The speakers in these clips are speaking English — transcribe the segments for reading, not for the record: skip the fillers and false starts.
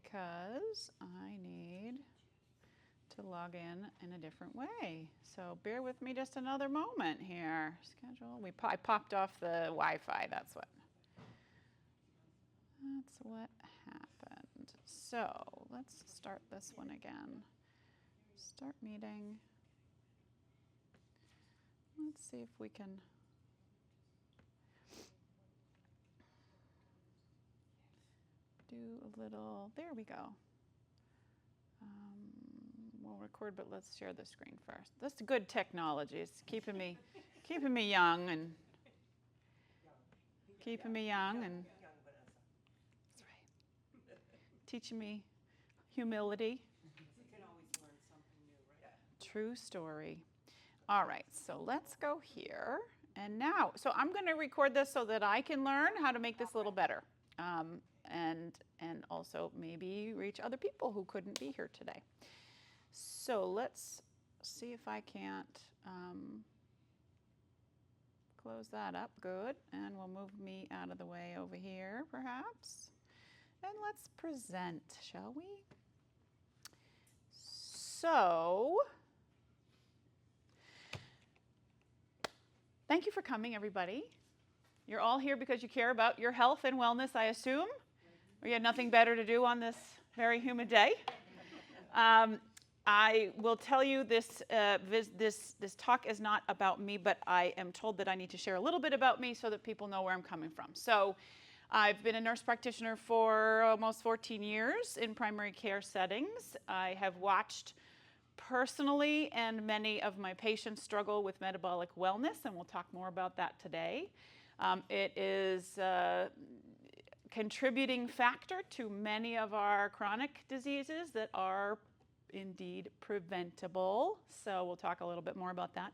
because I need to log in a different way. So bear with me just another moment here. Schedule. I popped off the Wi-Fi. That's what happened. So let's start this one again. Start meeting. Let's see if we can do a little. There we go. We'll record, but let's share the screen first. That's good technology. It's keeping me young and keeping me young and that's right. Teaching me humility. You can always learn something new, right? True story. All right, so let's go here. And now, so I'm going to record this so that I can learn how to make this a little better. And also maybe reach other people who couldn't be here today. So let's see if I can't close that up. Good. And we'll move me out of the way over here, perhaps. And let's present, shall we? So, thank you for coming, everybody. You're all here because you care about your health and wellness, I assume, or you had nothing better to do on this very humid day. I will tell you this talk is not about me, but I am told that I need to share a little bit about me so that people know where I'm coming from. So I've been a nurse practitioner for almost 14 years in primary care settings. I have watched personally and many of my patients struggle with metabolic wellness, and we'll talk more about that today. It is a contributing factor to many of our chronic diseases that are indeed preventable. So we'll talk a little bit more about that.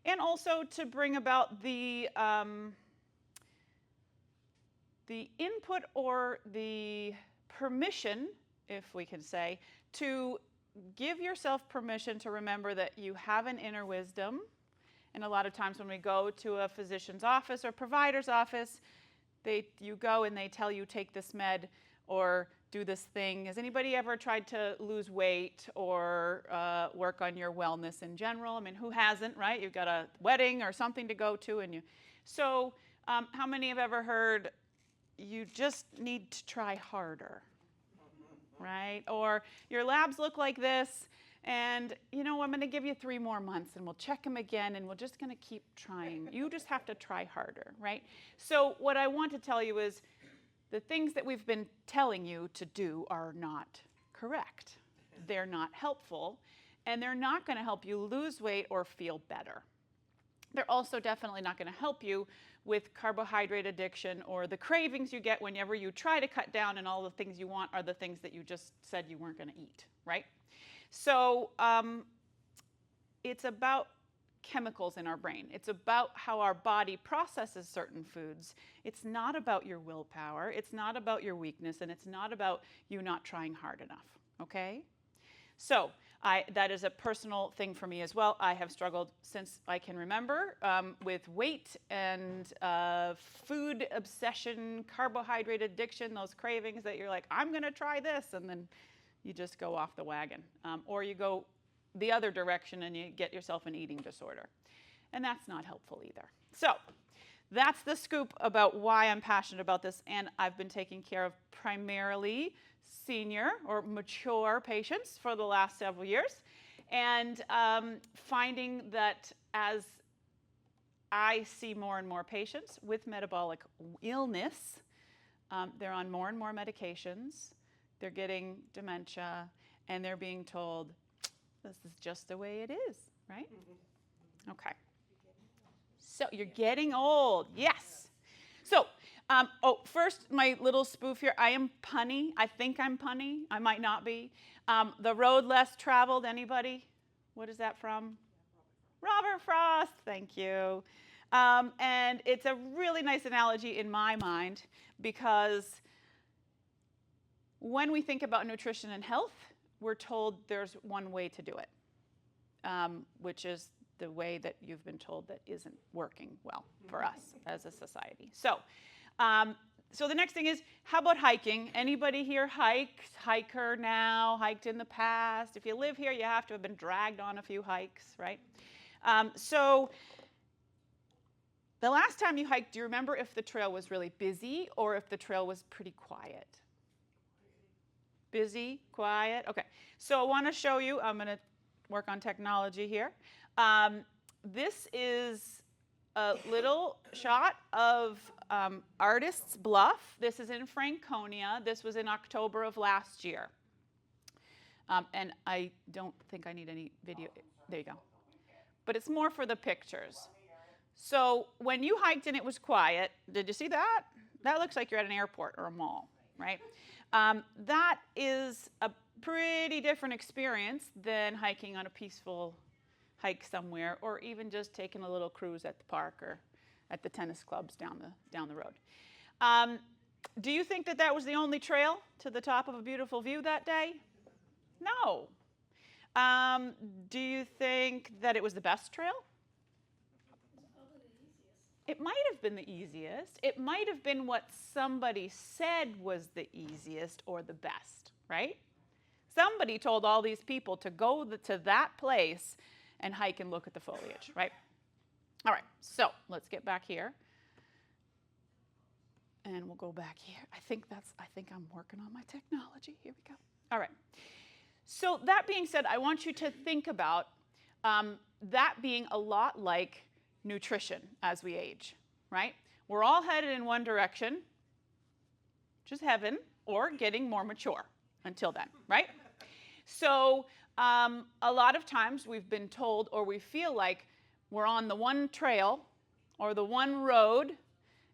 And also to bring about the input or the permission, if we can say, to give yourself permission to remember that you have an inner wisdom. And a lot of times when we go to a physician's office or provider's office, you go and they tell you take this med or do this thing. Has anybody ever tried to lose weight or work on your wellness in general? I mean, who hasn't, right? You've got a wedding or something to go to. So how many have ever heard you just need to try harder, right? Or your labs look like this. And, I'm going to give you 3 more months and we'll check them again and we're just going to keep trying. You just have to try harder, right? So what I want to tell you is the things that we've been telling you to do are not correct. They're not helpful, and they're not going to help you lose weight or feel better. They're also definitely not going to help you with carbohydrate addiction or the cravings you get whenever you try to cut down and all the things you want are the things that you just said you weren't going to eat, right? So it's about chemicals in our brain. It's about how our body processes certain foods. It's not about your willpower. It's not about your weakness, and it's not about you not trying hard enough, okay? So that is a personal thing for me as well. I have struggled since I can remember with weight and food obsession, carbohydrate addiction, those cravings that you're like, I'm going to try this, and then you just go off the wagon. Or you go the other direction and you get yourself an eating disorder. And that's not helpful either. So that's the scoop about why I'm passionate about this. And I've been taking care of primarily senior or mature patients for the last several years. And finding that as I see more and more patients with metabolic illness, they're on more and more medications. They're getting dementia, and they're being told, this is just the way it is, right? Okay. So you're getting old, yes. So, first, my little spoof here. I am punny. I think I'm punny. I might not be. The road less traveled, anybody? What is that from? Robert Frost, thank you. And it's a really nice analogy in my mind because when we think about nutrition and health, we're told there's one way to do it, which is the way that you've been told that isn't working well for us as a society. So So the next thing is, how about hiking? Anybody here hiker now, hiked in the past? If you live here, you have to have been dragged on a few hikes, right? So the last time you hiked, do you remember if the trail was really busy or if the trail was pretty quiet? Busy, quiet, okay. So I want to show you, I'm going to work on technology here. This is a little shot of Artist's Bluff. This is in Franconia. This was in October of last year. And I don't think I need any video. There you go. But it's more for the pictures. So when you hiked and it was quiet, did you see that? That looks like you're at an airport or a mall, right? That is a pretty different experience than hiking on a peaceful hike somewhere, or even just taking a little cruise at the park or at the tennis clubs down the road. Do you think that that was the only trail to the top of a beautiful view that day? No. Do you think that it was the best trail? It might have been the easiest. It might have been what somebody said was the easiest or the best, right? Somebody told all these people to go to that place and hike and look at the foliage, right? All right, so let's get back here. And we'll go back here. I think I'm working on my technology. Here we go. All right. So that being said, I want you to think about that being a lot like nutrition as we age, right? We're all headed in one direction, which is heaven, or getting more mature until then, right? So a lot of times we've been told, or we feel like we're on the one trail or the one road,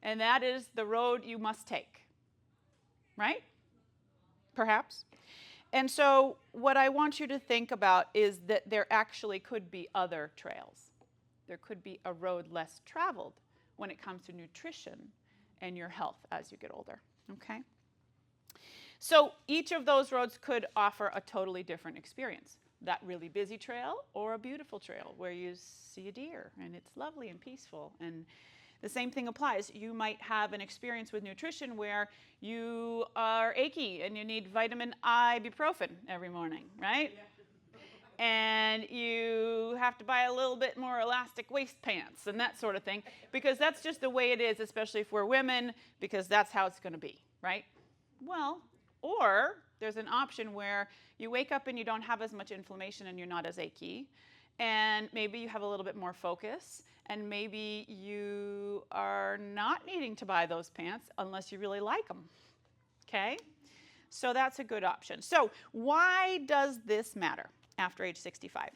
and that is the road you must take, right? Perhaps. And so what I want you to think about is that there actually could be other trails. There could be a road less traveled when it comes to nutrition and your health as you get older, okay? So each of those roads could offer a totally different experience. That really busy trail or a beautiful trail where you see a deer and it's lovely and peaceful. And the same thing applies. You might have an experience with nutrition where you are achy and you need vitamin ibuprofen every morning, right? Yeah. And you have to buy a little bit more elastic waist pants and that sort of thing, because that's just the way it is, especially if we're women, because that's how it's going to be, right? Well, or there's an option where you wake up and you don't have as much inflammation and you're not as achy, and maybe you have a little bit more focus, and maybe you are not needing to buy those pants unless you really like them, okay? So that's a good option. So why does this matter after age 65?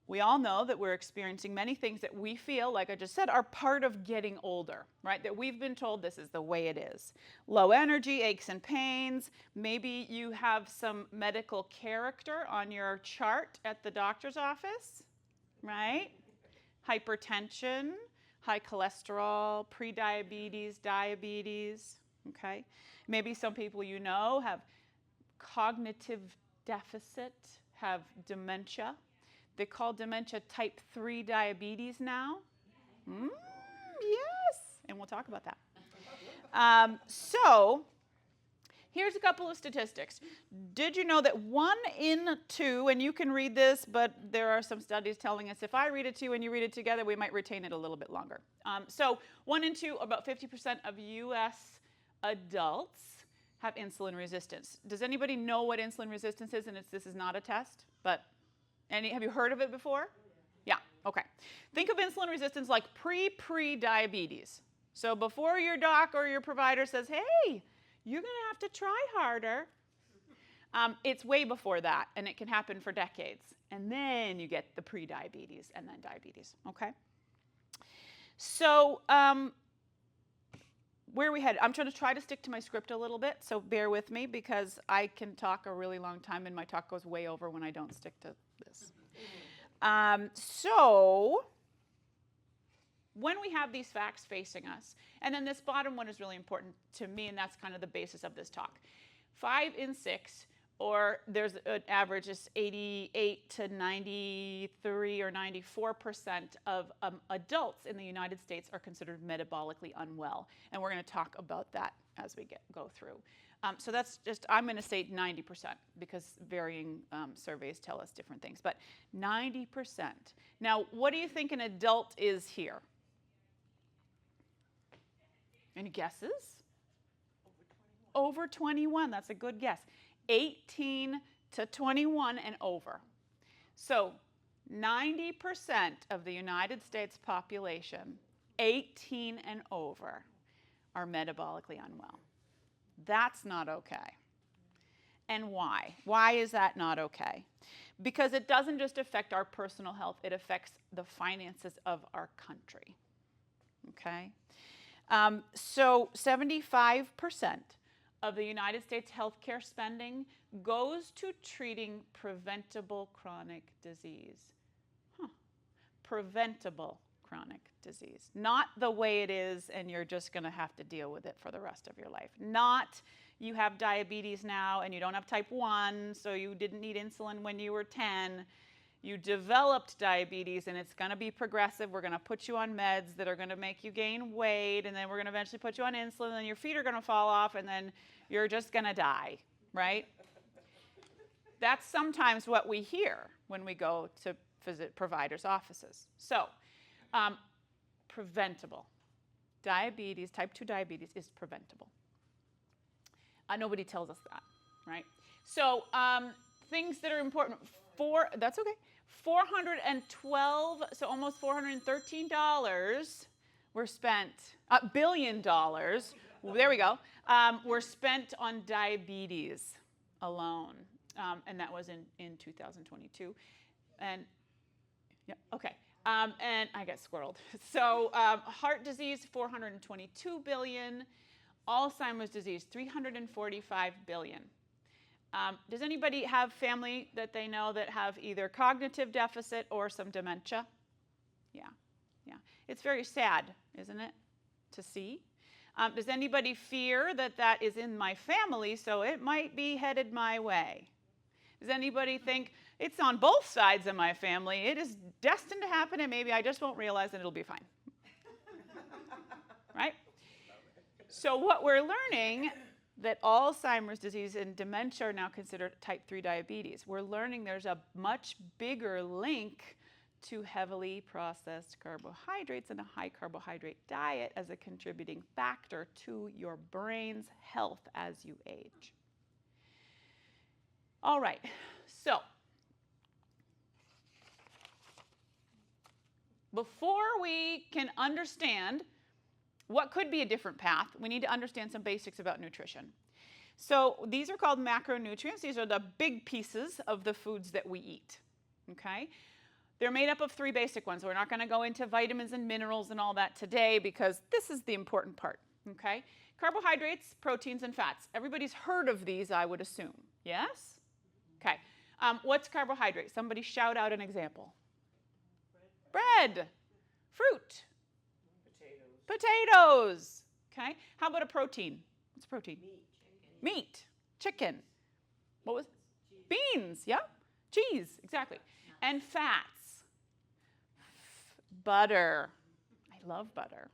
We all know that we're experiencing many things that we feel, like I just said, are part of getting older, right? That we've been told this is the way it is. Low energy, aches and pains. Maybe you have some medical character on your chart at the doctor's office, right? Hypertension, high cholesterol, prediabetes, diabetes, okay? Maybe some people you know have cognitive deficit, have dementia. They call dementia type 3 diabetes now. Yes, and we'll talk about that. So here's a couple of statistics. Did you know that 1 in 2, and you can read this, but there are some studies telling us if I read it to you and you read it together, we might retain it a little bit longer. So 1 in 2, about 50% of US adults have insulin resistance. Does anybody know what insulin resistance is? And this is not a test, but have you heard of it before? Yeah, okay. Think of insulin resistance like pre-diabetes. So before your doc or your provider says, hey, you're going to have to try harder, it's way before that, and it can happen for decades. And then you get the pre-diabetes and then diabetes, okay? So where are we headed? I'm trying to try to stick to my script a little bit, so bear with me, because I can talk a really long time, and my talk goes way over when I don't stick to this. So when we have these facts facing us, and then this bottom one is really important to me, and that's kind of the basis of this talk. 5 in 6 or there's an average is 88 to 93 or 94% of adults in the United States are considered metabolically unwell. And we're going to talk about that as we go through. So that's just, I'm going to say 90% because varying surveys tell us different things. But 90%. Now, what do you think an adult is here? Any guesses? Over 21. That's a good guess. 18 to 21 and over. So 90% of the United States population, 18 and over, are metabolically unwell. That's not okay. And why? Why is that not okay? Because it doesn't just affect our personal health, it affects the finances of our country. Okay? So 75% of the United States healthcare spending goes to treating preventable chronic disease. Preventable chronic disease. Not the way it is and you're just going to have to deal with it for the rest of your life. Not you have diabetes now and you don't have type 1, so you didn't need insulin when you were 10. You developed diabetes and it's going to be progressive. We're going to put you on meds that are going to make you gain weight, and then we're going to eventually put you on insulin, and then your feet are going to fall off, and then you're just going to die, right? That's sometimes what we hear when we go to visit providers' offices. So, preventable. Diabetes, type 2 diabetes is preventable. Nobody tells us that, right? So, things that are important. That's okay. $412, so almost $413 were spent, $1 billion, there we go, were spent on diabetes alone. And that was in 2022. And, yeah, okay. And I get squirreled. So heart disease, $422 billion. Alzheimer's disease, $345 billion. Does anybody have family that they know that have either cognitive deficit or some dementia? Yeah. It's very sad, isn't it, to see? Does anybody fear that that is in my family, so it might be headed my way? Does anybody think it's on both sides of my family? It is destined to happen, and maybe I just won't realize and it'll be fine. Right? So what we're learning, that Alzheimer's disease and dementia are now considered type 3 diabetes. We're learning there's a much bigger link to heavily processed carbohydrates and a high carbohydrate diet as a contributing factor to your brain's health as you age. All right, so before we can understand what could be a different path, we need to understand some basics about nutrition. So these are called macronutrients. These are the big pieces of the foods that we eat, okay? They're made up of 3 basic ones. We're not going to go into vitamins and minerals and all that today because this is the important part, okay? Carbohydrates, proteins, and fats. Everybody's heard of these, I would assume. Yes? Okay. What's carbohydrate? Somebody shout out an example. Bread. Fruit. Potatoes. Okay. How about a protein? What's a protein? Meat. Chicken. What was? Beans. Yep. Cheese. Exactly. And fats. Butter. I love butter.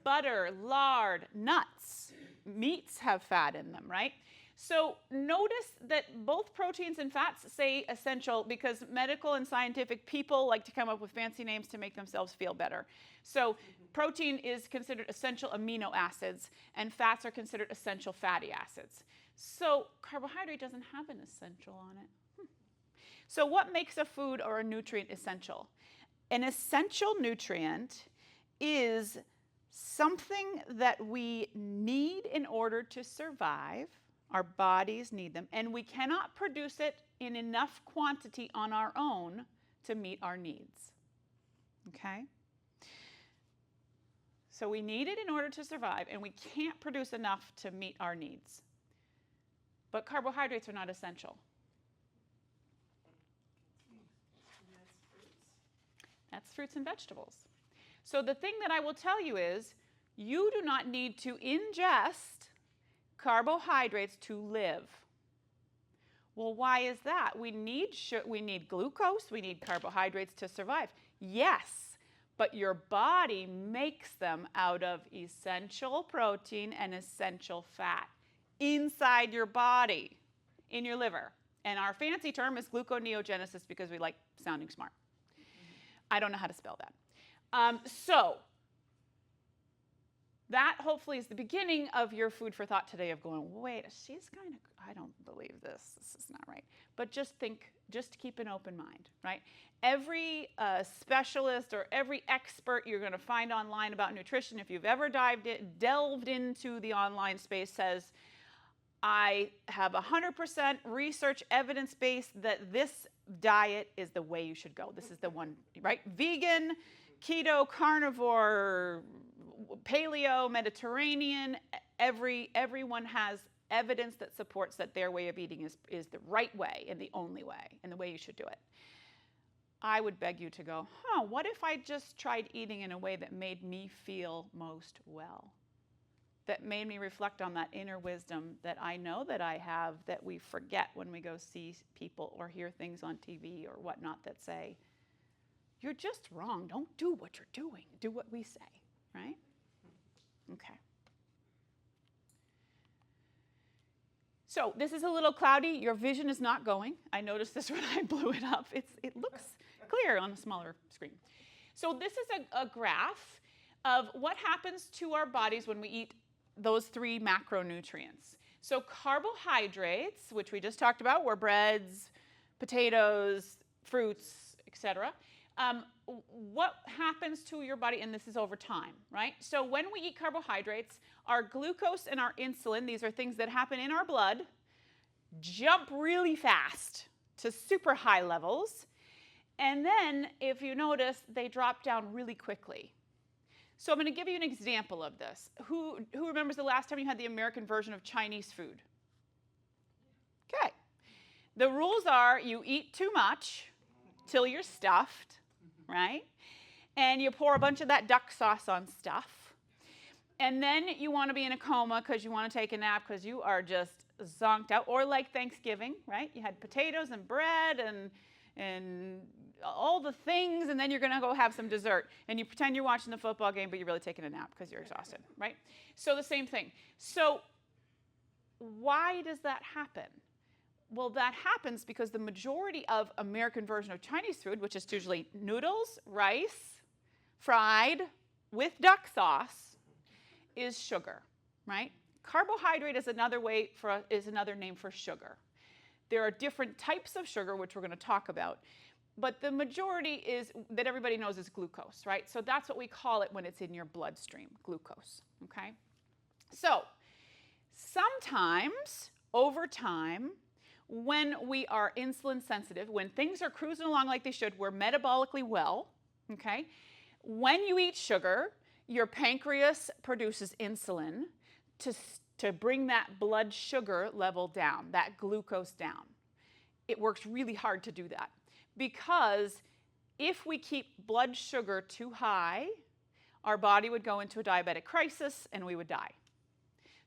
Butter, lard, nuts. Meats have fat in them, right? So notice that both proteins and fats say essential because medical and scientific people like to come up with fancy names to make themselves feel better. So protein is considered essential amino acids and fats are considered essential fatty acids. So carbohydrate doesn't have an essential on it. So what makes a food or a nutrient essential? An essential nutrient is something that we need in order to survive. Our bodies need them, and we cannot produce it in enough quantity on our own to meet our needs. Okay? So we need it in order to survive, and we can't produce enough to meet our needs. But carbohydrates are not essential. That's fruits and vegetables. So the thing that I will tell you is you do not need to ingest carbohydrates to live. Well, why is that? We need glucose, we need carbohydrates to survive. Yes, but your body makes them out of essential protein and essential fat inside your body, in your liver. And our fancy term is gluconeogenesis because we like sounding smart. I don't know how to spell that. So that hopefully is the beginning of your food for thought today of going, wait, she's kind of, I don't believe this. This is not right. But just keep an open mind, right? Every specialist or every expert you're going to find online about nutrition, if you've ever delved into the online space, says, I have 100% research evidence base that this diet is the way you should go. This is the one, right? Vegan, keto, carnivore, paleo, Mediterranean, everyone has evidence that supports that their way of eating is the right way and the only way and the way you should do it. I would beg you to go, what if I just tried eating in a way that made me feel most well? That made me reflect on that inner wisdom that I know that I have that we forget when we go see people or hear things on TV or whatnot that say, you're just wrong. Don't do what you're doing. Do what we say, right? Okay. So this is a little cloudy. Your vision is not going. I noticed this when I blew it up. It looks clear on a smaller screen. So this is a graph of what happens to our bodies when we eat those 3 macronutrients. So carbohydrates, which we just talked about, were breads, potatoes, fruits, etc. What happens to your body, and this is over time, right? So when we eat carbohydrates, our glucose and our insulin, these are things that happen in our blood, jump really fast to super high levels. And then, if you notice, they drop down really quickly. So I'm going to give you an example of this. Who remembers the last time you had the American version of Chinese food? Okay. The rules are you eat too much till you're stuffed, right? And you pour a bunch of that duck sauce on stuff. And then you want to be in a coma because you want to take a nap because you are just zonked out. Or like Thanksgiving, right? You had potatoes and bread and all the things, and then you're going to go have some dessert. And you pretend you're watching the football game, but you're really taking a nap because you're exhausted, right? So the same thing. So why does that happen? Well, that happens because the majority of American version of Chinese food, which is usually noodles, rice, fried with duck sauce, is sugar, right? Carbohydrate is another name for sugar. There are different types of sugar, which we're going to talk about. But the majority is that everybody knows is glucose, right? So that's what we call it when it's in your bloodstream, glucose, okay? So sometimes over time, when we are insulin sensitive, when things are cruising along like they should, we're metabolically well, okay? When you eat sugar, your pancreas produces insulin to bring that blood sugar level down, that glucose down. It works really hard to do that because if we keep blood sugar too high, our body would go into a diabetic crisis and we would die.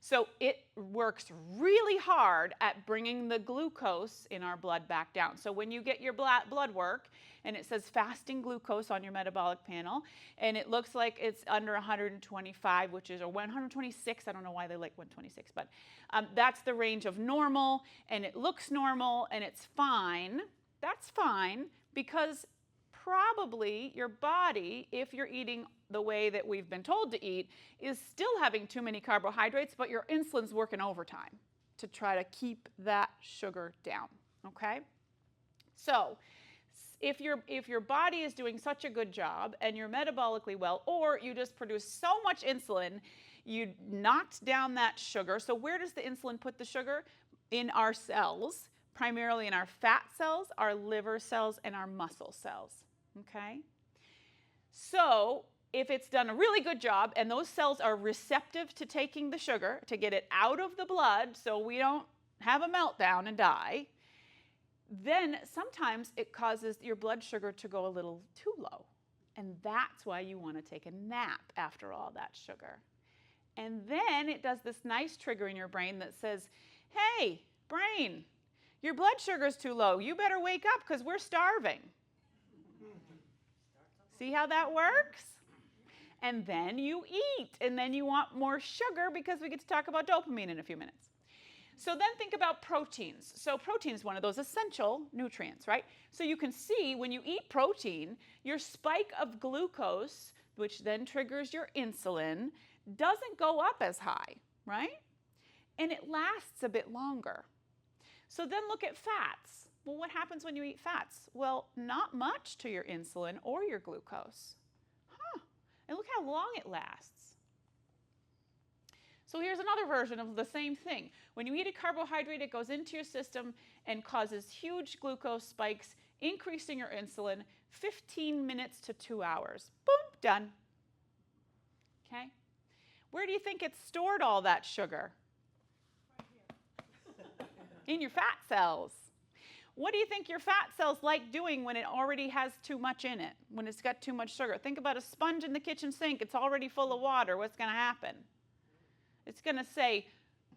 So it works really hard at bringing the glucose in our blood back down. So when you get your blood work and it says fasting glucose on your metabolic panel and it looks like it's under 125, which is, or 126, I don't know why they like 126, but that's the range of normal and it looks normal and it's fine. That's fine because probably your body, if you're eating the way that we've been told to eat, is still having too many carbohydrates, but your insulin's working overtime to try to keep that sugar down, okay? So if your body is doing such a good job and you're metabolically well, or you just produce so much insulin, you knocked down that sugar. So where does the insulin put the sugar? In our cells, primarily in our fat cells, our liver cells, and our muscle cells, okay? So if it's done a really good job and those cells are receptive to taking the sugar, to get it out of the blood so we don't have a meltdown and die, then sometimes it causes your blood sugar to go a little too low. And that's why you want to take a nap after all that sugar. And then it does this nice trigger in your brain that says, hey, brain, Your blood sugar is too low. You better wake up because we're starving. See how that works? And then you eat, and then you want more sugar because we get to talk about dopamine in a few minutes. So then think about proteins. So protein is one of those essential nutrients, right? So you can see when you eat protein, your spike of glucose, which then triggers your insulin, doesn't go up as high, right? And it lasts a bit longer. So then look at fats. Well, what happens when you eat fats? Well, not much to your insulin or your glucose. And look how long it lasts. So here's another version of the same thing. When you eat a carbohydrate, it goes into your system and causes huge glucose spikes, increasing your insulin, 15 minutes to 2 hours. Boom, done. Okay? Where do you think it's stored all that sugar? In your fat cells. What do you think your fat cells like doing when it already has too much in it, when it's got too much sugar? Think about a sponge in the kitchen sink. It's already full of water. What's going to happen? It's going to say,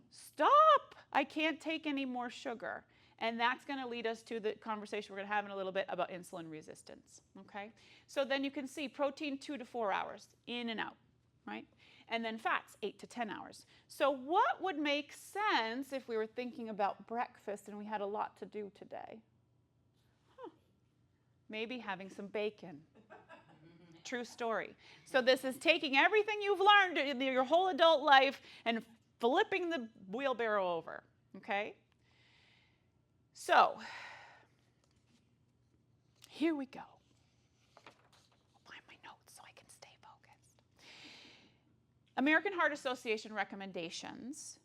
stop, I can't take any more sugar. And that's going to lead us to the conversation we're going to have in a little bit about insulin resistance. Okay? So then you can see protein 2 to 4 hours, in and out, right? And then fats, 8 to 10 hours. So what would make sense if we were thinking about breakfast and we had a lot to do today? Maybe having some bacon. True story. So this is taking everything you've learned in your whole adult life and flipping the wheelbarrow over, okay? So here we go. American Heart Association recommendations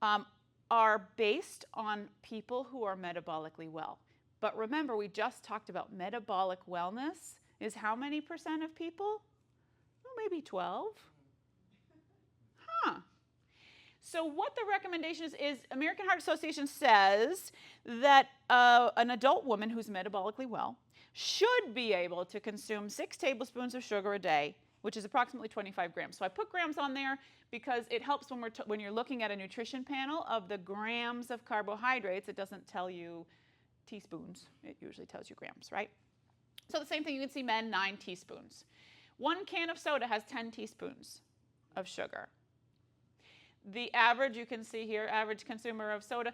are based on people who are metabolically well. But remember, we just talked about metabolic wellness is how many % of people? Well, maybe 12. So what the recommendation is American Heart Association says that an adult woman who's metabolically well should be able to consume 6 tablespoons of sugar a day, which is approximately 25 grams. So I put grams on there because it helps when you're looking at a nutrition panel of the grams of carbohydrates. It doesn't tell you teaspoons. It usually tells you grams, right? So the same thing, you can see men, 9 teaspoons. 1 can of soda has 10 teaspoons of sugar. The average, you can see here, average consumer of soda,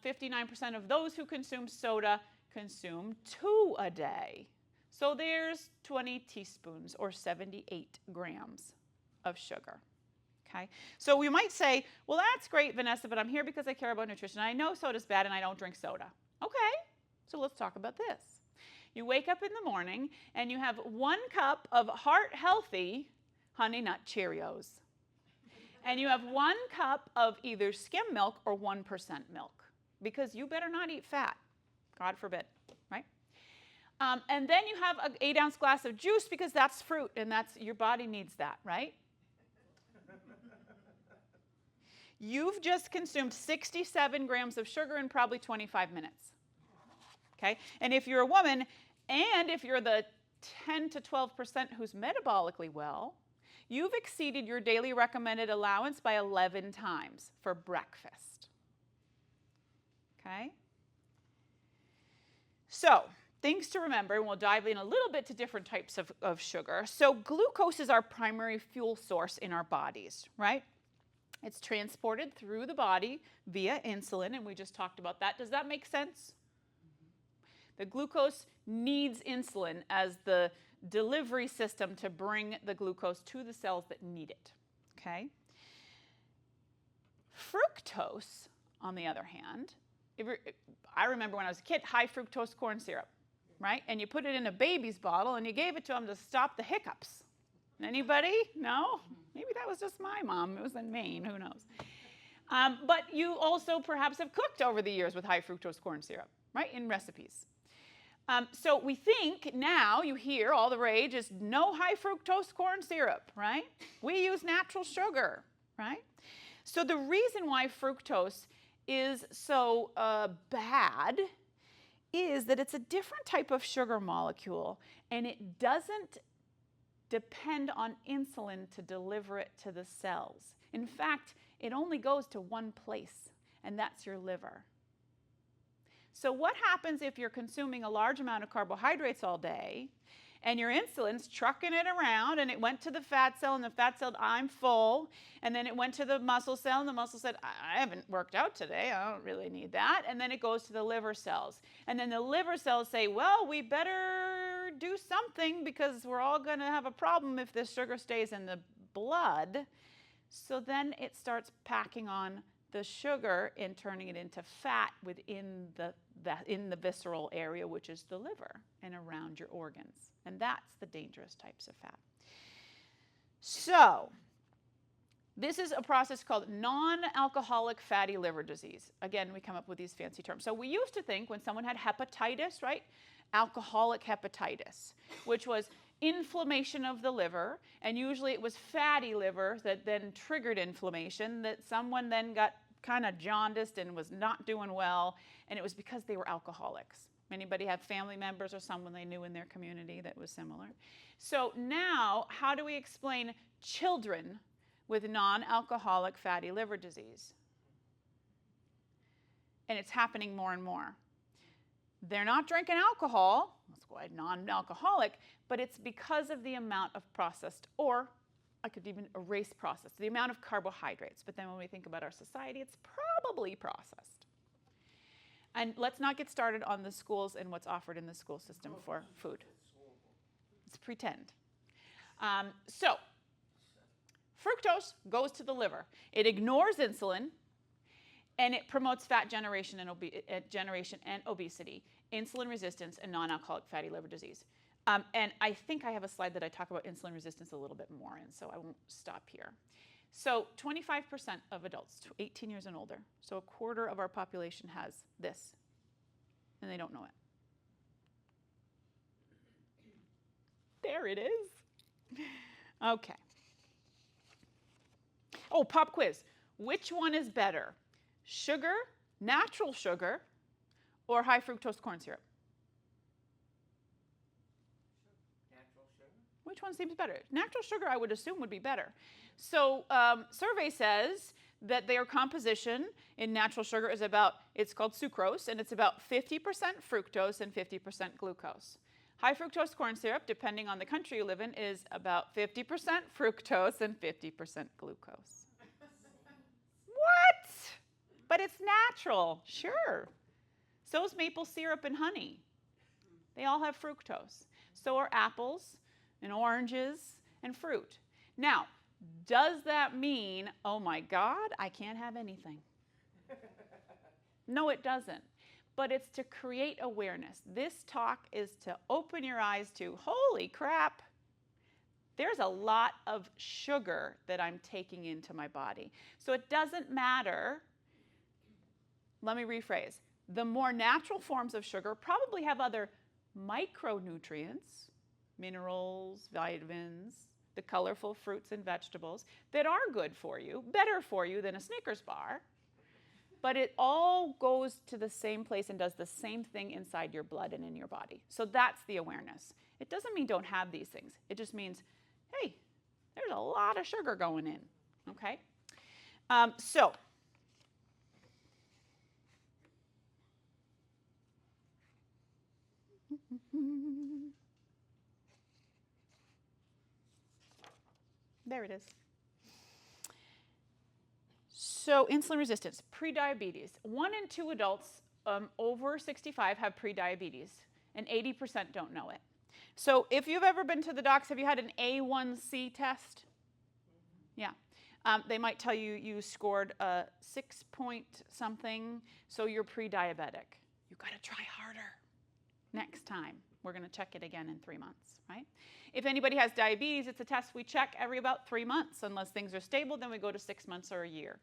59% of those who consume soda consume 2 a day. So there's 20 teaspoons or 78 grams of sugar, okay? So we might say, well, that's great, Vanessa, but I'm here because I care about nutrition. I know soda's bad and I don't drink soda. Okay, so let's talk about this. You wake up in the morning and you have 1 cup of heart-healthy Honey Nut Cheerios. And you have 1 cup of either skim milk or 1% milk because you better not eat fat, God forbid, right? And then you have an 8-ounce glass of juice because that's fruit and your body needs that, right? You've just consumed 67 grams of sugar in probably 25 minutes, okay? And if you're a woman and if you're the 10 to 12% who's metabolically well, you've exceeded your daily recommended allowance by 11 times for breakfast, okay? So things to remember, and we'll dive in a little bit to different types of sugar. So glucose is our primary fuel source in our bodies, right? It's transported through the body via insulin, and we just talked about that. Does that make sense? The glucose needs insulin as the delivery system to bring the glucose to the cells that need it, okay? Fructose, on the other hand, I remember when I was a kid, high fructose corn syrup, right? And you put it in a baby's bottle and you gave it to them to stop the hiccups. Anybody? No? Maybe that was just my mom. It was in Maine. Who knows? But you also perhaps have cooked over the years with high fructose corn syrup, right, in recipes. So we think now, you hear all the rage is no high fructose corn syrup, right? We use natural sugar, right? So the reason why fructose is so bad is that it's a different type of sugar molecule, and it doesn't depend on insulin to deliver it to the cells. In fact, it only goes to one place, and that's your liver. So what happens if you're consuming a large amount of carbohydrates all day and your insulin's trucking it around, and it went to the fat cell, and the fat cell, I'm full, and then it went to the muscle cell, and the muscle said, I haven't worked out today, I don't really need that, and then it goes to the liver cells. And then the liver cells say, well, we better do something because we're all going to have a problem if this sugar stays in the blood. So then it starts packing on the sugar and turning it into fat within in the visceral area, which is the liver and around your organs. And that's the dangerous types of fat. So this is a process called non-alcoholic fatty liver disease. Again, we come up with these fancy terms. So we used to think when someone had hepatitis, right, alcoholic hepatitis, which was inflammation of the liver, and usually it was fatty liver that then triggered inflammation, that someone then got kind of jaundiced and was not doing well, and it was because they were alcoholics. Anybody have family members or someone they knew in their community that was similar? So now, how do we explain children with non-alcoholic fatty liver disease? And it's happening more and more. They're not drinking alcohol, that's why non-alcoholic, but it's because of the amount of processed, or I could even erase processed, the amount of carbohydrates. But then when we think about our society, it's probably processed. And let's not get started on the schools and what's offered in the school system for food. It's pretend. So fructose goes to the liver. It ignores insulin, and it promotes fat generation and obesity, insulin resistance, and non-alcoholic fatty liver disease. And I think I have a slide that I talk about insulin resistance a little bit more in, so I won't stop here. So 25% of adults, 18 years and older, so a quarter of our population has this, and they don't know it. There it is. Okay. Oh, pop quiz. Which one is better? Sugar, natural sugar, or high fructose corn syrup? Natural sugar. Which one seems better? Natural sugar, I would assume, would be better. So survey says that their composition in natural sugar is about, it's called sucrose, and it's about 50% fructose and 50% glucose. High fructose corn syrup, depending on the country you live in, is about 50% fructose and 50% glucose. What? But it's natural, sure. So is maple syrup and honey. They all have fructose. So are apples and oranges and fruit. Now, does that mean, oh my God, I can't have anything? No, it doesn't. But it's to create awareness. This talk is to open your eyes to, holy crap, there's a lot of sugar that I'm taking into my body. So it doesn't matter. Let me rephrase. The more natural forms of sugar probably have other micronutrients, minerals, vitamins, the colorful fruits and vegetables that are good for you, better for you than a Snickers bar. But it all goes to the same place and does the same thing inside your blood and in your body. So that's the awareness. It doesn't mean don't have these things. It just means, hey, there's a lot of sugar going in, okay? So there it is. So insulin resistance, prediabetes. 1 in 2 adults over 65 have prediabetes, and 80% don't know it. So if you've ever been to the docs, have you had an A1C test? Yeah. They might tell you you scored a 6 point something, so you're pre-diabetic. You got to try harder next time. We're going to check it again in 3 months, right? If anybody has diabetes, it's a test we check every about 3 months. Unless things are stable, then we go to 6 months or a year.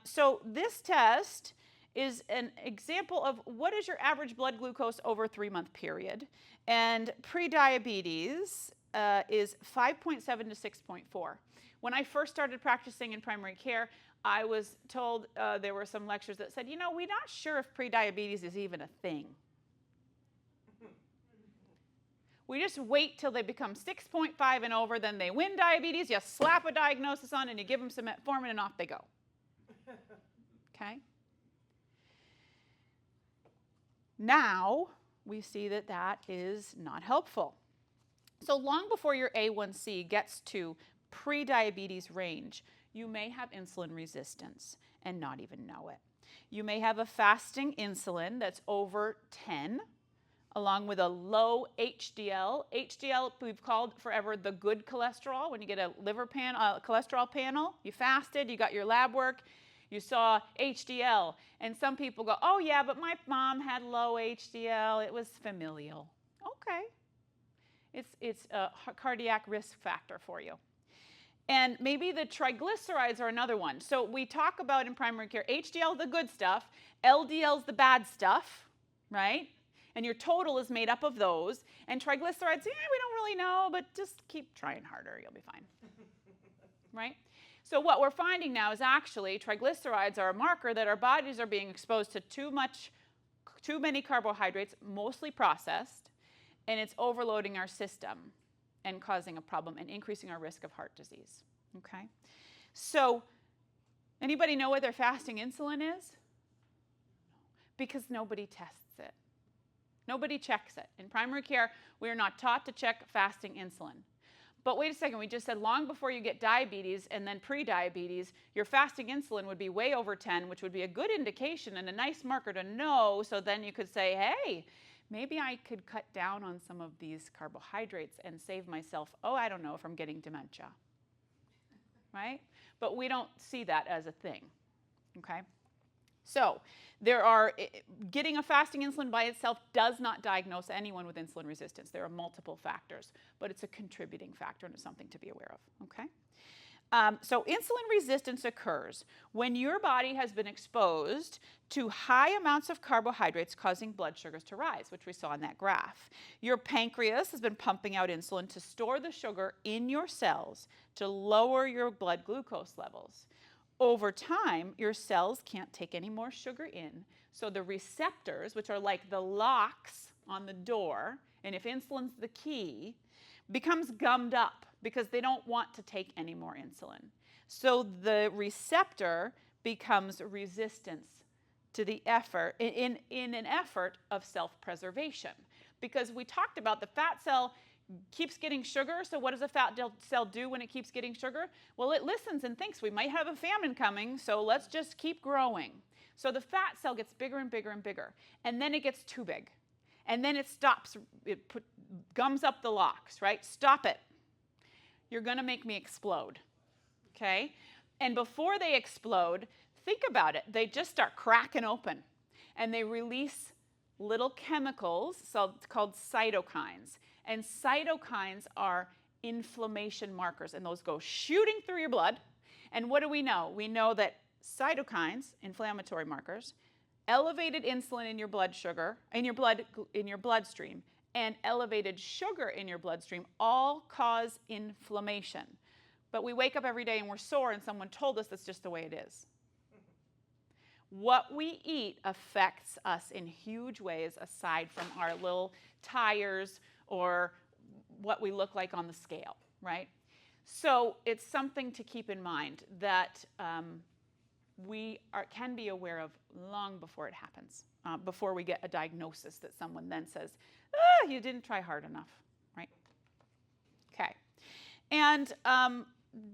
So this test is an example of what is your average blood glucose over a 3-month period. And pre-diabetes is 5.7 to 6.4. When I first started practicing in primary care, I was told there were some lectures that said, you know, we're not sure if pre-diabetes is even a thing. We just wait till they become 6.5 and over, then they win diabetes, you slap a diagnosis on and you give them some metformin and off they go. Okay? now we see that that is not helpful. So long before your A1C gets to pre-diabetes range, you may have insulin resistance and not even know it. You may have a fasting insulin that's over 10, along with a low HDL. HDL we've called forever the good cholesterol. When you get a liver cholesterol panel, you fasted, you got your lab work, you saw HDL, and some people go, oh yeah, but my mom had low HDL, it was familial. Okay. It's a cardiac risk factor for you. And maybe the triglycerides are another one. So we talk about in primary care, HDL the good stuff, LDL's the bad stuff, right? And your total is made up of those. And triglycerides, yeah, we don't really know, but just keep trying harder, you'll be fine. Right? So what we're finding now is actually triglycerides are a marker that our bodies are being exposed to too many carbohydrates, mostly processed, and it's overloading our system and causing a problem and increasing our risk of heart disease. Okay? So anybody know what their fasting insulin is? Because nobody tests it. Nobody checks it. In primary care, we are not taught to check fasting insulin. But wait a second, we just said long before you get diabetes and then pre-diabetes, your fasting insulin would be way over 10, which would be a good indication and a nice marker to know, so then you could say, hey, maybe I could cut down on some of these carbohydrates and save myself, oh, I don't know, from getting dementia, right? But we don't see that as a thing, okay? So getting a fasting insulin by itself does not diagnose anyone with insulin resistance. There are multiple factors, but it's a contributing factor and it's something to be aware of, okay? So insulin resistance occurs when your body has been exposed to high amounts of carbohydrates causing blood sugars to rise, which we saw in that graph. Your pancreas has been pumping out insulin to store the sugar in your cells to lower your blood glucose levels. Over time, your cells can't take any more sugar in, so the receptors, which are like the locks on the door, and if insulin's the key, becomes gummed up because they don't want to take any more insulin. So the receptor becomes resistance to the effort, in an effort of self-preservation. Because we talked about the fat cell keeps getting sugar, so what does a fat cell do when it keeps getting sugar? Well, it listens and thinks we might have a famine coming, so let's just keep growing. So the fat cell gets bigger and bigger and bigger, and then it gets too big. And then it stops, gums up the locks, right? Stop it. You're going to make me explode, okay? And before they explode, think about it. They just start cracking open, and they release little chemicals called cytokines. And cytokines are inflammation markers, and those go shooting through your blood. And what do we know? We know that cytokines, inflammatory markers, elevated insulin in your blood sugar, in your bloodstream, and elevated sugar in your bloodstream all cause inflammation. But we wake up every day and we're sore, and someone told us that's just the way it is. What we eat affects us in huge ways aside from our little tires or what we look like on the scale, right? So it's something to keep in mind that we can be aware of long before it happens, before we get a diagnosis that someone then says, you didn't try hard enough, right? Okay. And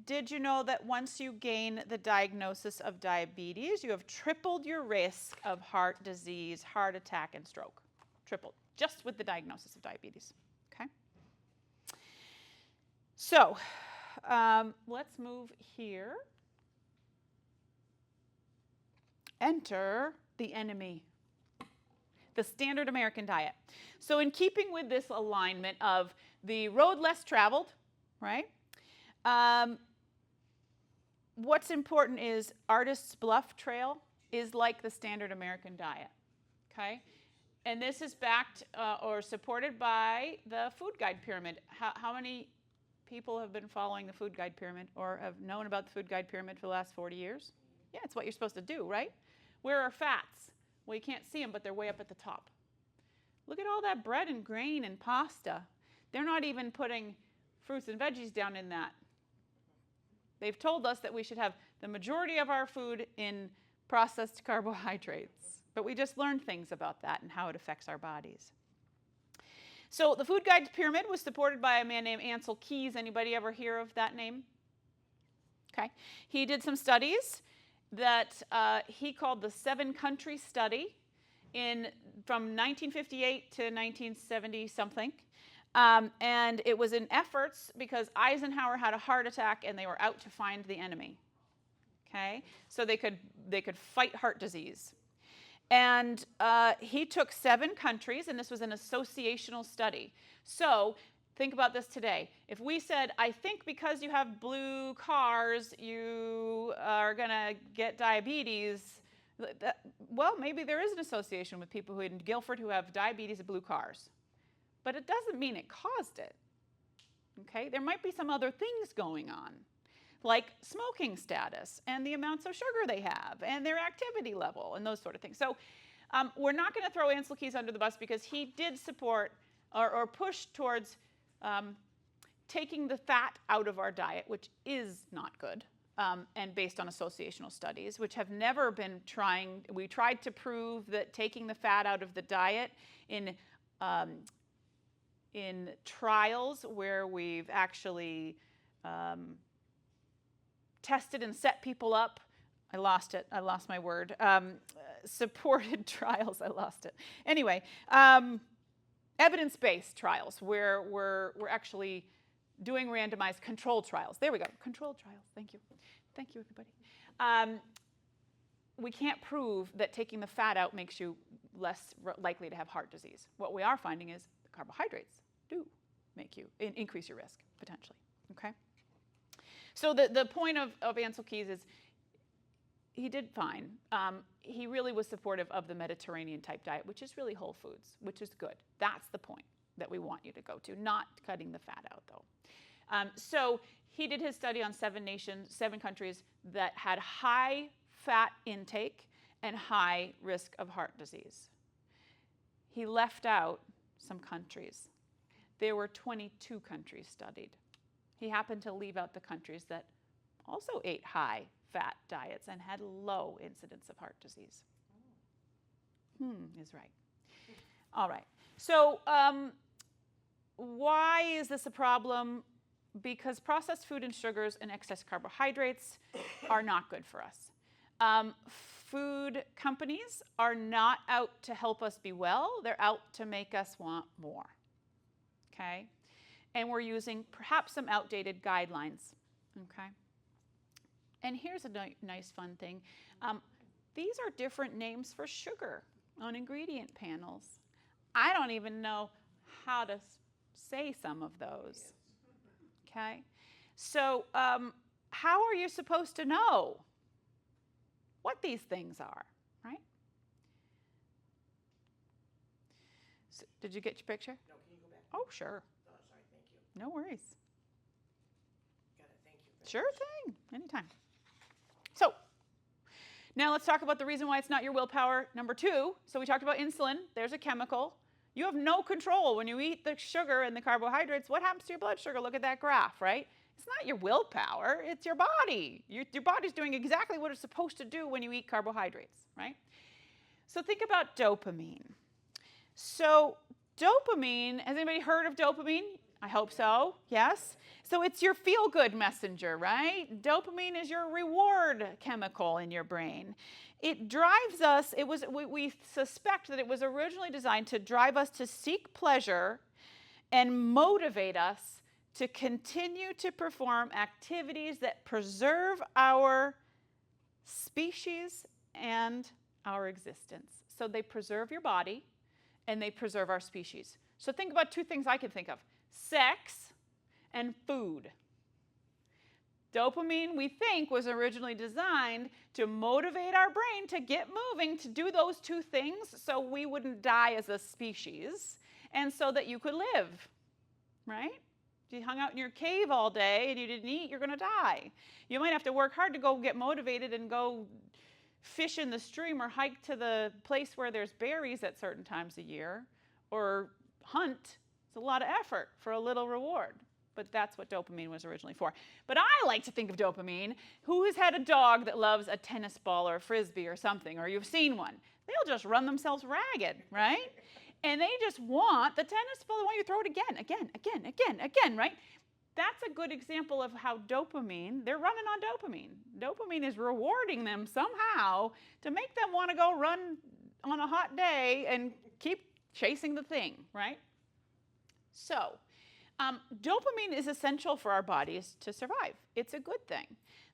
did you know that once you gain the diagnosis of diabetes, you have tripled your risk of heart disease, heart attack, and stroke? Tripled, just with the diagnosis of diabetes, okay? So let's move here. Enter the enemy, the standard American diet. So in keeping with this alignment of the road less traveled, right? What's important is Artist's Bluff Trail is like the standard American diet, okay? And this is backed or supported by the food guide pyramid. How many people have been following the food guide pyramid or have known about the food guide pyramid for the last 40 years? Yeah, it's what you're supposed to do, right? Where are fats? Well, you can't see them, but they're way up at the top. Look at all that bread and grain and pasta. They're not even putting fruits and veggies down in that. They've told us that we should have the majority of our food in processed carbohydrates, but we just learned things about that and how it affects our bodies. So the food guide pyramid was supported by a man named Ancel Keys. Anybody ever hear of that name? Okay. He did some studies that he called the 7-country study from 1958 to 1970 something. And it was in efforts because Eisenhower had a heart attack and they were out to find the enemy. Okay? So they could fight heart disease. And he took 7 countries, and this was an associational study. So think about this today. If we said, I think because you have blue cars, you are going to get diabetes, well, maybe there is an association with people who in Guilford who have diabetes and blue cars. But it doesn't mean it caused it. Okay? There might be some other things going on, like smoking status and the amounts of sugar they have and their activity level and those sort of things. So we're not going to throw Ancel Keys under the bus because he did support or push towards taking the fat out of our diet, which is not good, and based on associational studies, which have never been trying. We tried to prove that taking the fat out of the diet in trials where we've actually tested and set people up. I lost it. I lost my word. Supported trials. I lost it. Anyway, evidence-based trials where we're actually doing randomized controlled trials. There we go. Controlled trials. Thank you. Thank you, everybody. We can't prove that taking the fat out makes you less likely to have heart disease. What we are finding is the carbohydrates do make you increase your risk, potentially. Okay? So the point of Ancel Keys is he did fine. He really was supportive of the Mediterranean type diet, which is really whole foods, which is good. That's the point that we want you to go to, not cutting the fat out, though. So he did his study on 7 countries that had high fat intake and high risk of heart disease. He left out some countries. There were 22 countries studied. He happened to leave out the countries that also ate high fat diets and had low incidence of heart disease. Is right. All right. So why is this a problem? Because processed food and sugars and excess carbohydrates are not good for us. Food companies are not out to help us be well. They're out to make us want more. Okay? And we're using perhaps some outdated guidelines. Okay? And here's a nice fun thing. These are different names for sugar on ingredient panels. I don't even know how to say some of those. Okay? So how are you supposed to know what these things are, right? So, did you get your picture? No, can you go back? Oh, sure. Oh, sorry, thank you. No worries. Got it, thank you. Sure thing, anytime. So now let's talk about the reason why it's not your willpower. Number 2, so we talked about insulin. There's a chemical. You have no control when you eat the sugar and the carbohydrates. What happens to your blood sugar? Look at that graph, right? It's not your willpower, it's your body. Your body's doing exactly what it's supposed to do when you eat carbohydrates, right? So think about dopamine. So dopamine, has anybody heard of dopamine? I hope so, yes? So it's your feel-good messenger, right? Dopamine is your reward chemical in your brain. It drives us, we suspect that it was originally designed to drive us to seek pleasure and motivate us to continue to perform activities that preserve our species and our existence. So they preserve your body and they preserve our species. So think about 2 things I can think of: sex and food. Dopamine, we think, was originally designed to motivate our brain to get moving, to do those 2 things so we wouldn't die as a species and so that you could live, right? If you hung out in your cave all day and you didn't eat, you're going to die. You might have to work hard to go get motivated and go fish in the stream or hike to the place where there's berries at certain times a year or hunt. It's a lot of effort for a little reward. but that's what dopamine was originally for. But I like to think of dopamine. Who has had a dog that loves a tennis ball or a frisbee or something, or you've seen one? They'll just run themselves ragged, right? And they just want the tennis ball. They want you to throw it again, right? That's a good example of how dopamine, they're running on dopamine. Dopamine is rewarding them somehow to make them want to go run on a hot day and keep chasing the thing, right? So, dopamine is essential for our bodies to survive. It's a good thing.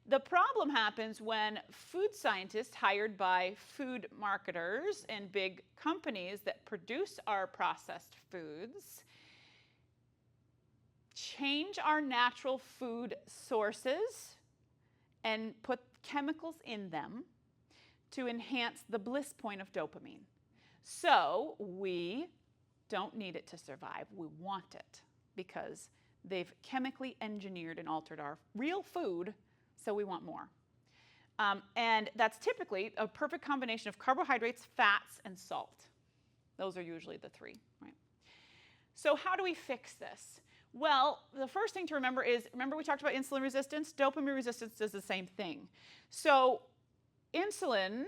The problem happens when food scientists hired by food marketers and big companies that produce our processed foods change our natural food sources and put chemicals in them to enhance the bliss point of dopamine. So we don't need it to survive. We want it because they've chemically engineered and altered our real food, so we want more. And that's typically a perfect combination of carbohydrates, fats, and salt. Those are usually the three, right? So how do we fix this? Well, the first thing to remember is, remember we talked about insulin resistance? Dopamine resistance does the same thing. So insulin,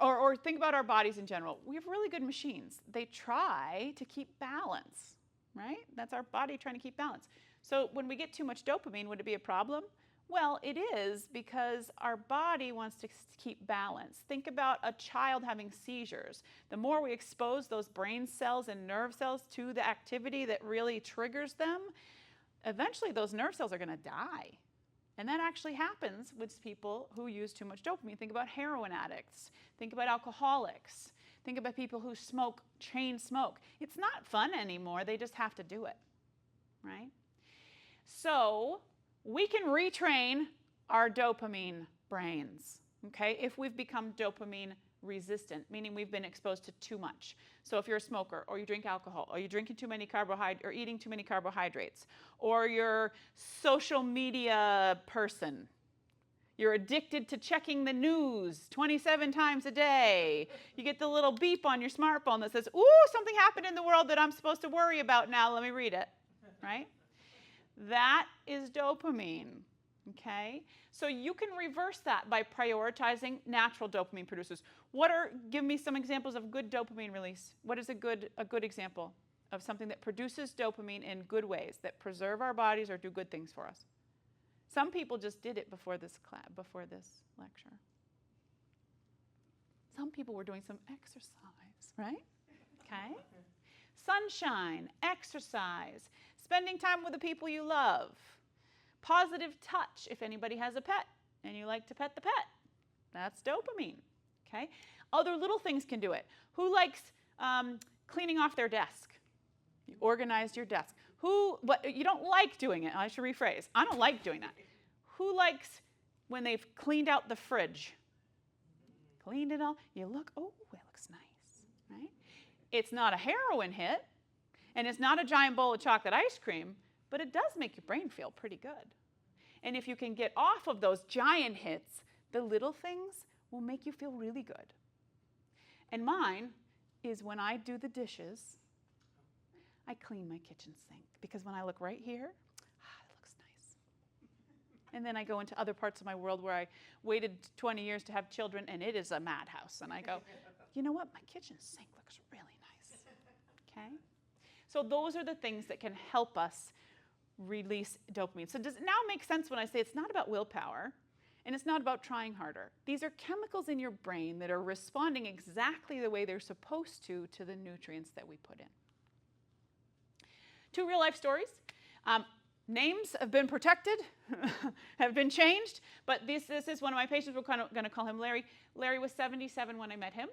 or think about our bodies in general. We have really good machines. They try to keep balance, right? That's our body trying to keep balance. So when we get too much dopamine, would it be a problem? Well, it is, because our body wants to keep balance. Think about a child having seizures. The more we expose those brain cells and nerve cells to the activity that really triggers them, eventually those nerve cells are going to die. And that actually happens with people who use too much dopamine. Think about heroin addicts. Think about alcoholics. Think about people who smoke, chain smoke. It's not fun anymore. They just have to do it, right? So we can retrain our dopamine brains, okay, if we've become dopamine resistant, meaning we've been exposed to too much. So if you're a smoker, or you drink alcohol, or you're drinking too many carbohydrates, or eating too many carbohydrates, or you're a social media person, you're addicted to checking the news 27 times a day. You get the little beep on your smartphone that says, ooh, something happened in the world that I'm supposed to worry about now. Let me read it, right? That is dopamine, okay? So you can reverse that by prioritizing natural dopamine producers. Give me some examples of good dopamine release. What is a good example of something that produces dopamine in good ways, that preserve our bodies or do good things for us? Some people just did it before this lecture. Some people were doing some exercise, right? Okay? Sunshine, exercise, spending time with the people you love, positive touch. If anybody has a pet and you like to pet the pet, that's dopamine, okay? Other little things can do it. Who likes cleaning off their desk? You organized your desk. You don't like doing it. I should rephrase. I don't like doing that. Who likes when they've cleaned out the fridge? Cleaned it all. You look, oh, it looks nice, right? It's not a heroin hit, and it's not a giant bowl of chocolate ice cream, but it does make your brain feel pretty good. And if you can get off of those giant hits, the little things will make you feel really good. And mine is when I do the dishes, I clean my kitchen sink, because when I look right here, it looks nice. And then I go into other parts of my world where I waited 20 years to have children, and it is a madhouse. And I go, you know what? My kitchen sink looks really nice, okay? So those are the things that can help us release dopamine. So does it now make sense when I say it's not about willpower, and it's not about trying harder? These are chemicals in your brain that are responding exactly the way they're supposed to the nutrients that we put in. 2 real-life stories. Names have been protected, have been changed, but this is one of my patients. We're going to call him Larry. Larry was 77 when I met him.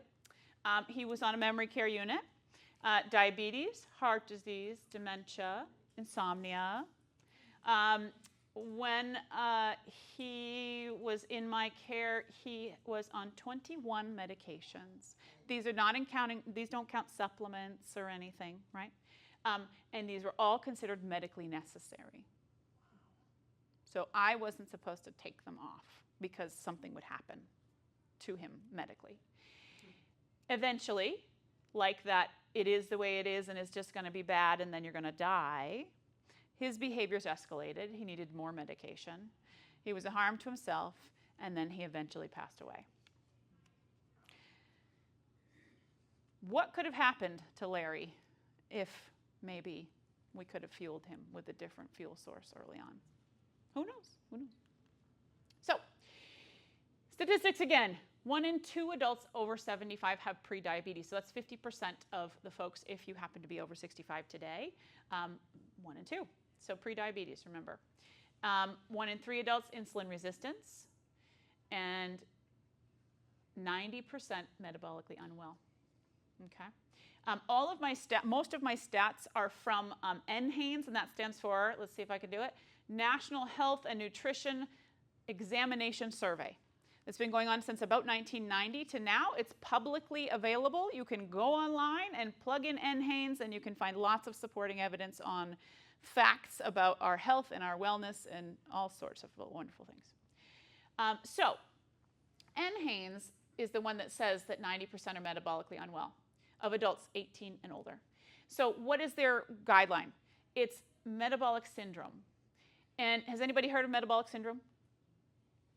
He was on a memory care unit. Diabetes, heart disease, dementia, insomnia. When he was in my care, he was on 21 medications. These don't count supplements or anything, right? And these were all considered medically necessary. So I wasn't supposed to take them off because something would happen to him medically. Eventually, like that, it is the way it is and it's just going to be bad and then you're going to die, His behaviors escalated. He needed more medication. He was a harm to himself, and then he eventually passed away. What could have happened to Larry if maybe we could have fueled him with a different fuel source early on? Who knows? Who knows? So, statistics again. 1 in 2 adults over 75 have prediabetes. So that's 50% of the folks if you happen to be over 65 today. 1 in 2. So prediabetes, remember. 1 in 3 adults insulin resistance. And 90% metabolically unwell. Okay. Most of my stats are from NHANES, and that stands for, let's see if I can do it, National Health and Nutrition Examination Survey. It's been going on since about 1990 to now. It's publicly available. You can go online and plug in NHANES, and you can find lots of supporting evidence on facts about our health and our wellness and all sorts of wonderful things. So NHANES is the one that says that 90% are metabolically unwell of adults 18 and older. So what is their guideline? It's metabolic syndrome. And has anybody heard of metabolic syndrome?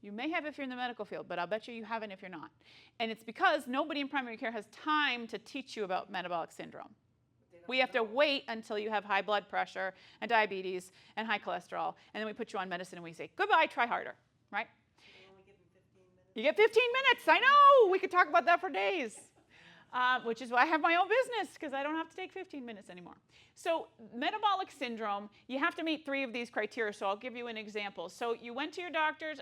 You may have if you're in the medical field, but I'll bet you haven't if you're not. And it's because nobody in primary care has time to teach you about metabolic syndrome. We have to wait until you have high blood pressure and diabetes and high cholesterol, and then we put you on medicine and we say, goodbye, try harder, right? You get 15 minutes. I know. We could talk about that for days, which is why I have my own business, because I don't have to take 15 minutes anymore. So metabolic syndrome, you have to meet 3 of these criteria. So I'll give you an example. So you went to your doctors.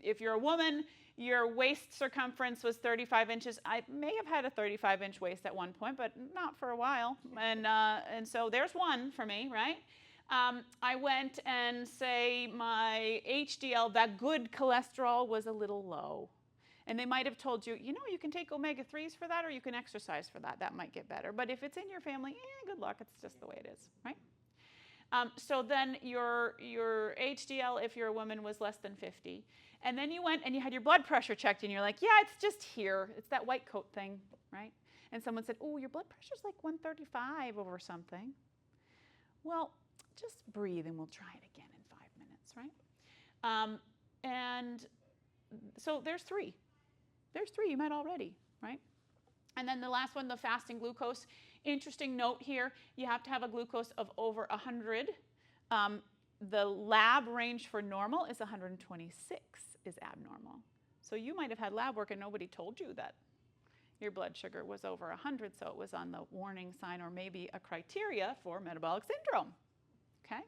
If you're a woman, your waist circumference was 35 inches. I may have had a 35-inch waist at one point, but not for a while. And so there's one for me, right? I went and say my HDL, that good cholesterol, was a little low. And they might have told you, you know, you can take omega-3s for that, or you can exercise for that. That might get better. But if it's in your family, good luck. It's just the way it is, right? So then your HDL, if you're a woman, was less than 50. And then you went and you had your blood pressure checked, and you're like, yeah, it's just here. It's that white coat thing, right? And someone said, oh, your blood pressure's like 135 over something. Well, just breathe, and we'll try it again in 5 minutes, right? And so there's 3. There's 3 you met already, right? And then the last one, the fasting glucose. Interesting note here, you have to have a glucose of over 100. The lab range for normal is 126 is abnormal. So you might have had lab work and nobody told you that your blood sugar was over 100, so it was on the warning sign or maybe a criteria for metabolic syndrome, okay?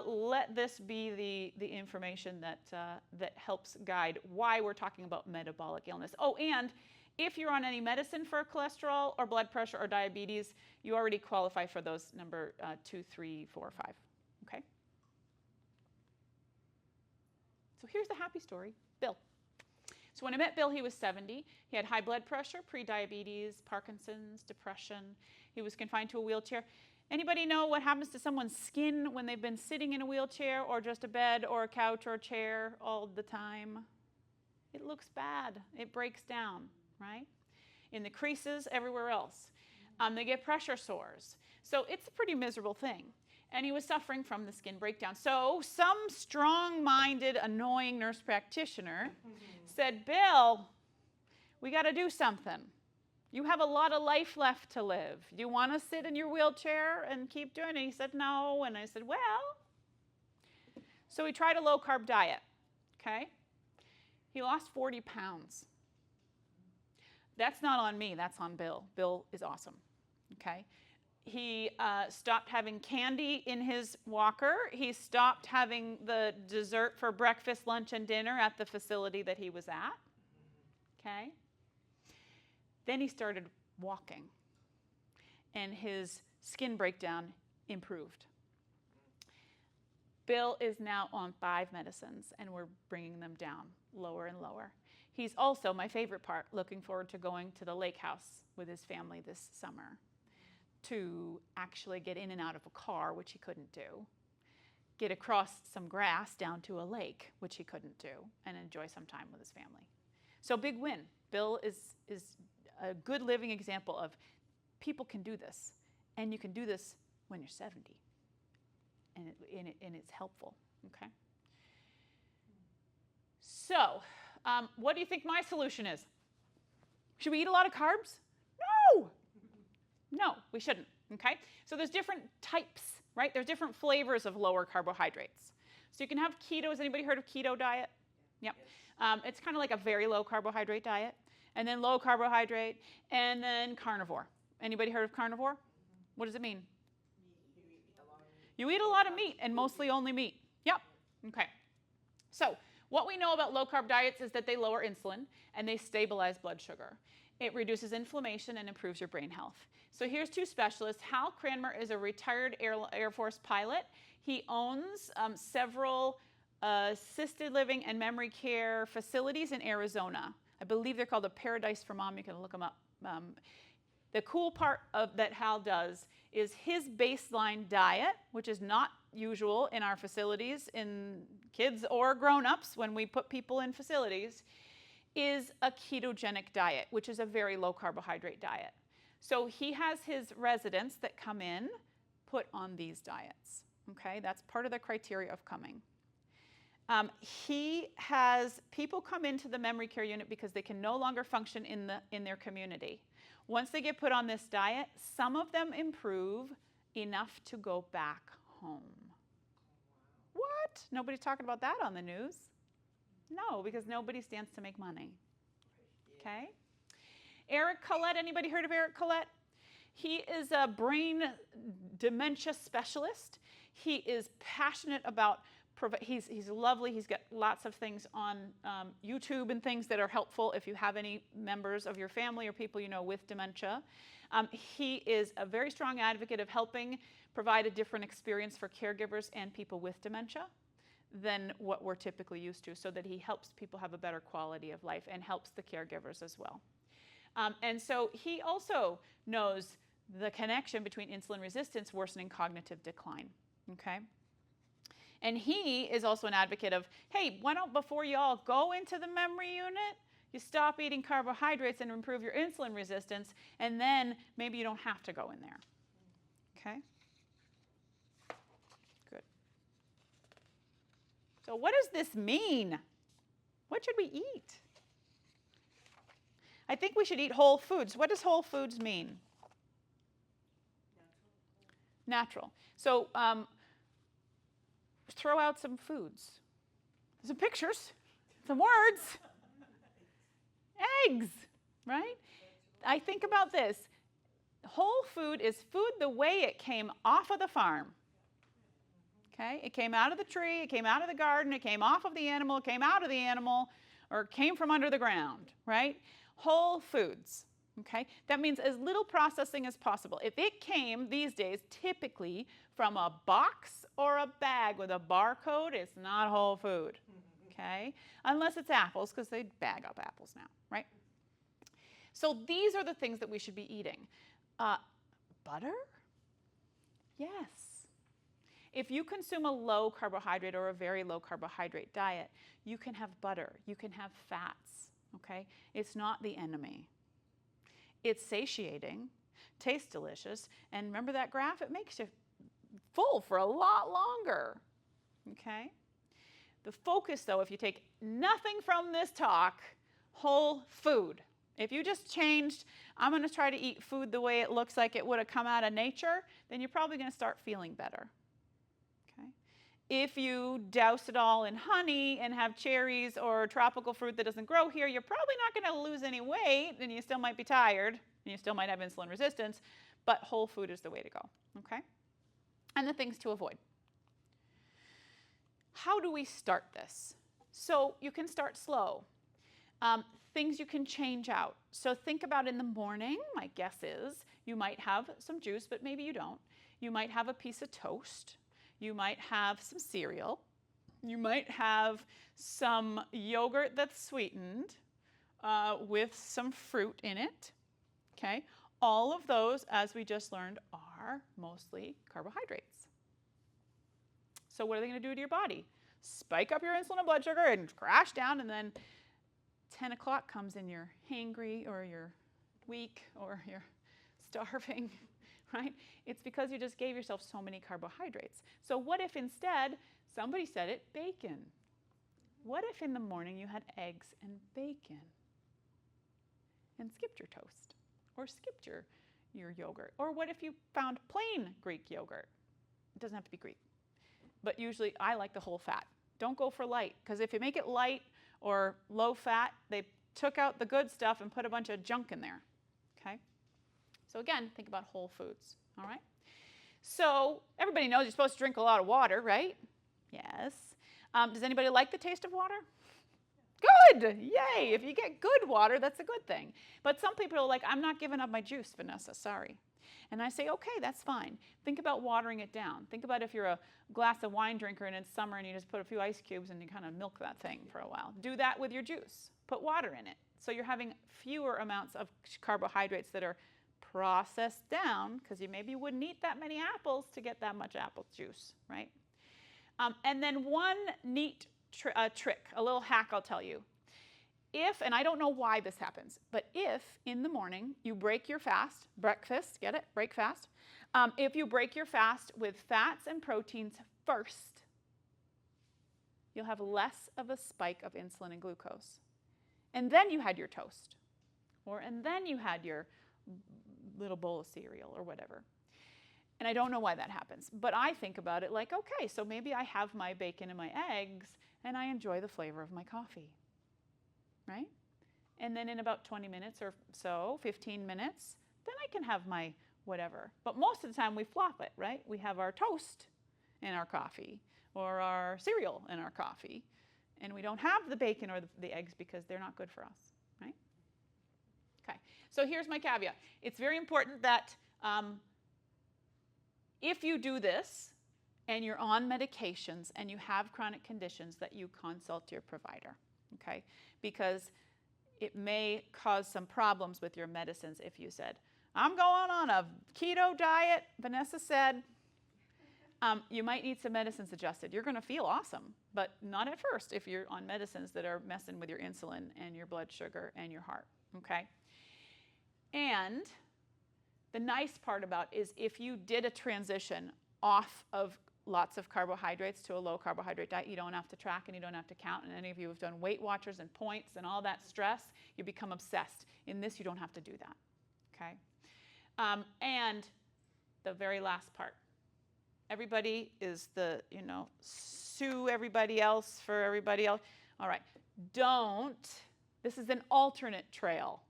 Let this be the information that helps guide why we're talking about metabolic illness. Oh, and if you're on any medicine for cholesterol or blood pressure or diabetes, you already qualify for those number 2, 3, 4, 5, okay? So here's the happy story, Bill. So when I met Bill, he was 70. He had high blood pressure, prediabetes, Parkinson's, depression. He was confined to a wheelchair. Anybody know what happens to someone's skin when they've been sitting in a wheelchair or just a bed or a couch or a chair all the time? It looks bad. It breaks down, right? In the creases, everywhere else. They get pressure sores. So it's a pretty miserable thing. And he was suffering from the skin breakdown. So some strong-minded, annoying nurse practitioner said, Bill, we got to do something. You have a lot of life left to live. Do you want to sit in your wheelchair and keep doing it? He said, no. And I said, well. So he tried a low-carb diet, okay? He lost 40 pounds. That's not on me. That's on Bill. Bill is awesome, okay? He stopped having candy in his walker. He stopped having the dessert for breakfast, lunch, and dinner at the facility that he was at, okay? Then he started walking, and his skin breakdown improved. Bill is now on 5 medicines, and we're bringing them down lower and lower. He's also, my favorite part, looking forward to going to the lake house with his family this summer to actually get in and out of a car, which he couldn't do, get across some grass down to a lake, which he couldn't do, and enjoy some time with his family. So big win. Bill is a good living example of people can do this And you can do this when you're 70, and it's helpful, okay? So, what do you think my solution is? Should we eat a lot of carbs? No! No, we shouldn't, okay? So there's different types, right? There's different flavors of lower carbohydrates. So you can have keto. Has anybody heard of keto diet? Yep. It's kind of like a very low carbohydrate diet, and then low carbohydrate, and then carnivore. Anybody heard of carnivore? What does it mean? You eat a lot of meat, and mostly only meat. Yep. Okay. So what we know about low-carb diets is that they lower insulin, and they stabilize blood sugar. It reduces inflammation and improves your brain health. So here's two specialists. Hal Cranmer is a retired Air Force pilot. He owns several assisted living and memory care facilities in Arizona. I believe they're called the Paradise for Mom. You can look them up. The cool part of that Hal does is his baseline diet, which is not usual in our facilities, in kids or grown-ups when we put people in facilities, is a ketogenic diet, which is a very low carbohydrate diet. So he has his residents that come in put on these diets. Okay, that's part of the criteria of coming. He has people come into the memory care unit because they can no longer function in their community. Once they get put on this diet, some of them improve enough to go back home. What? Nobody's talking about that on the news. No, because nobody stands to make money. Okay? Eric Collette, anybody heard of Eric Collette? He is a brain dementia specialist. He is passionate about, he's lovely. He's got lots of things on YouTube and things that are helpful if you have any members of your family or people you know with dementia. He is a very strong advocate of helping provide a different experience for caregivers and people with dementia than what we're typically used to, so that he helps people have a better quality of life and helps the caregivers as well. And so he also knows the connection between insulin resistance worsening cognitive decline, okay? And he is also an advocate of, hey, why don't, before you all go into the memory unit, you stop eating carbohydrates and improve your insulin resistance, and then maybe you don't have to go in there, okay? Good. So what does this mean? What should we eat? I think we should eat whole foods. What does whole foods mean? Natural. So throw out some foods. Some pictures, some words. Eggs, right? I think about this. Whole food is food the way it came off of the farm. Okay? It came out of the tree, it came out of the garden, it came off of the animal, it came out of the animal, or it came from under the ground, right? Whole foods, okay? That means as little processing as possible. If it came these days typically from a box or a bag with a barcode, it's not whole food, okay? Unless it's apples, because they bag up apples now, right? So these are the things that we should be eating. Butter? Yes. If you consume a low carbohydrate or a very low carbohydrate diet, you can have butter, you can have fats, okay? It's not the enemy. It's satiating, tastes delicious, and remember that graph? It makes you full for a lot longer, okay? The focus, though, if you take nothing from this talk, whole food. If you just changed, I'm going to try to eat food the way it looks like it would have come out of nature, then you're probably going to start feeling better. If you douse it all in honey and have cherries or tropical fruit that doesn't grow here, you're probably not going to lose any weight, and you still might be tired, and you still might have insulin resistance, but whole food is the way to go, okay? And the things to avoid. How do we start this? So you can start slow. Things you can change out. So think about in the morning, my guess is, you might have some juice, but maybe you don't. You might have a piece of toast. You might have some cereal. You might have some yogurt that's sweetened with some fruit in it, okay? All of those, as we just learned, are mostly carbohydrates. So what are they going to do to your body? Spike up your insulin and blood sugar and crash down, and then 10 o'clock comes and you're hangry or you're weak or you're starving, right? It's because you just gave yourself so many carbohydrates. So what if instead, somebody said it, bacon? What if in the morning you had eggs and bacon and skipped your toast or skipped your yogurt? Or what if you found plain Greek yogurt? It doesn't have to be Greek, but usually I like the whole fat. Don't go for light, because if you make it light or low fat, they took out the good stuff and put a bunch of junk in there, okay? So again, think about whole foods, all right? So everybody knows you're supposed to drink a lot of water, right? Yes. Does anybody like the taste of water? Good! Yay! If you get good water, that's a good thing. But some people are like, I'm not giving up my juice, Vanessa, sorry. And I say, okay, that's fine. Think about watering it down. Think about if you're a glass of wine drinker and it's summer and you just put a few ice cubes and you kind of milk that thing for a while. Do that with your juice. Put water in it. So you're having fewer amounts of carbohydrates that are processed down, because you maybe wouldn't eat that many apples to get that much apple juice, right? And then one neat trick, a little hack I'll tell you. If, and I don't know why this happens, but if in the morning you break your fast, breakfast, get it? Break fast. If you break your fast with fats and proteins first, you'll have less of a spike of insulin and glucose. And then you had your toast, and then you had your little bowl of cereal or whatever. And I don't know why that happens, but I think about it like, okay, so maybe I have my bacon and my eggs and I enjoy the flavor of my coffee, right? And then in about 20 minutes or so, 15 minutes, then I can have my whatever. But most of the time we flop it, right? We have our toast in our coffee or our cereal in our coffee, and we don't have the bacon or the eggs because they're not good for us, right? Okay, so here's my caveat. It's very important that if you do this and you're on medications and you have chronic conditions, that you consult your provider, okay? Because it may cause some problems with your medicines if you said, I'm going on a keto diet, Vanessa said. You might need some medicines adjusted. You're going to feel awesome, but not at first if you're on medicines that are messing with your insulin and your blood sugar and your heart, okay? And the nice part about is if you did a transition off of lots of carbohydrates to a low carbohydrate diet, you don't have to track and you don't have to count. And any of you who've done Weight Watchers and points and all that stress, you become obsessed. In this, you don't have to do that, okay? And the very last part. Everybody is sue everybody else for everybody else. All right, this is an alternate trail.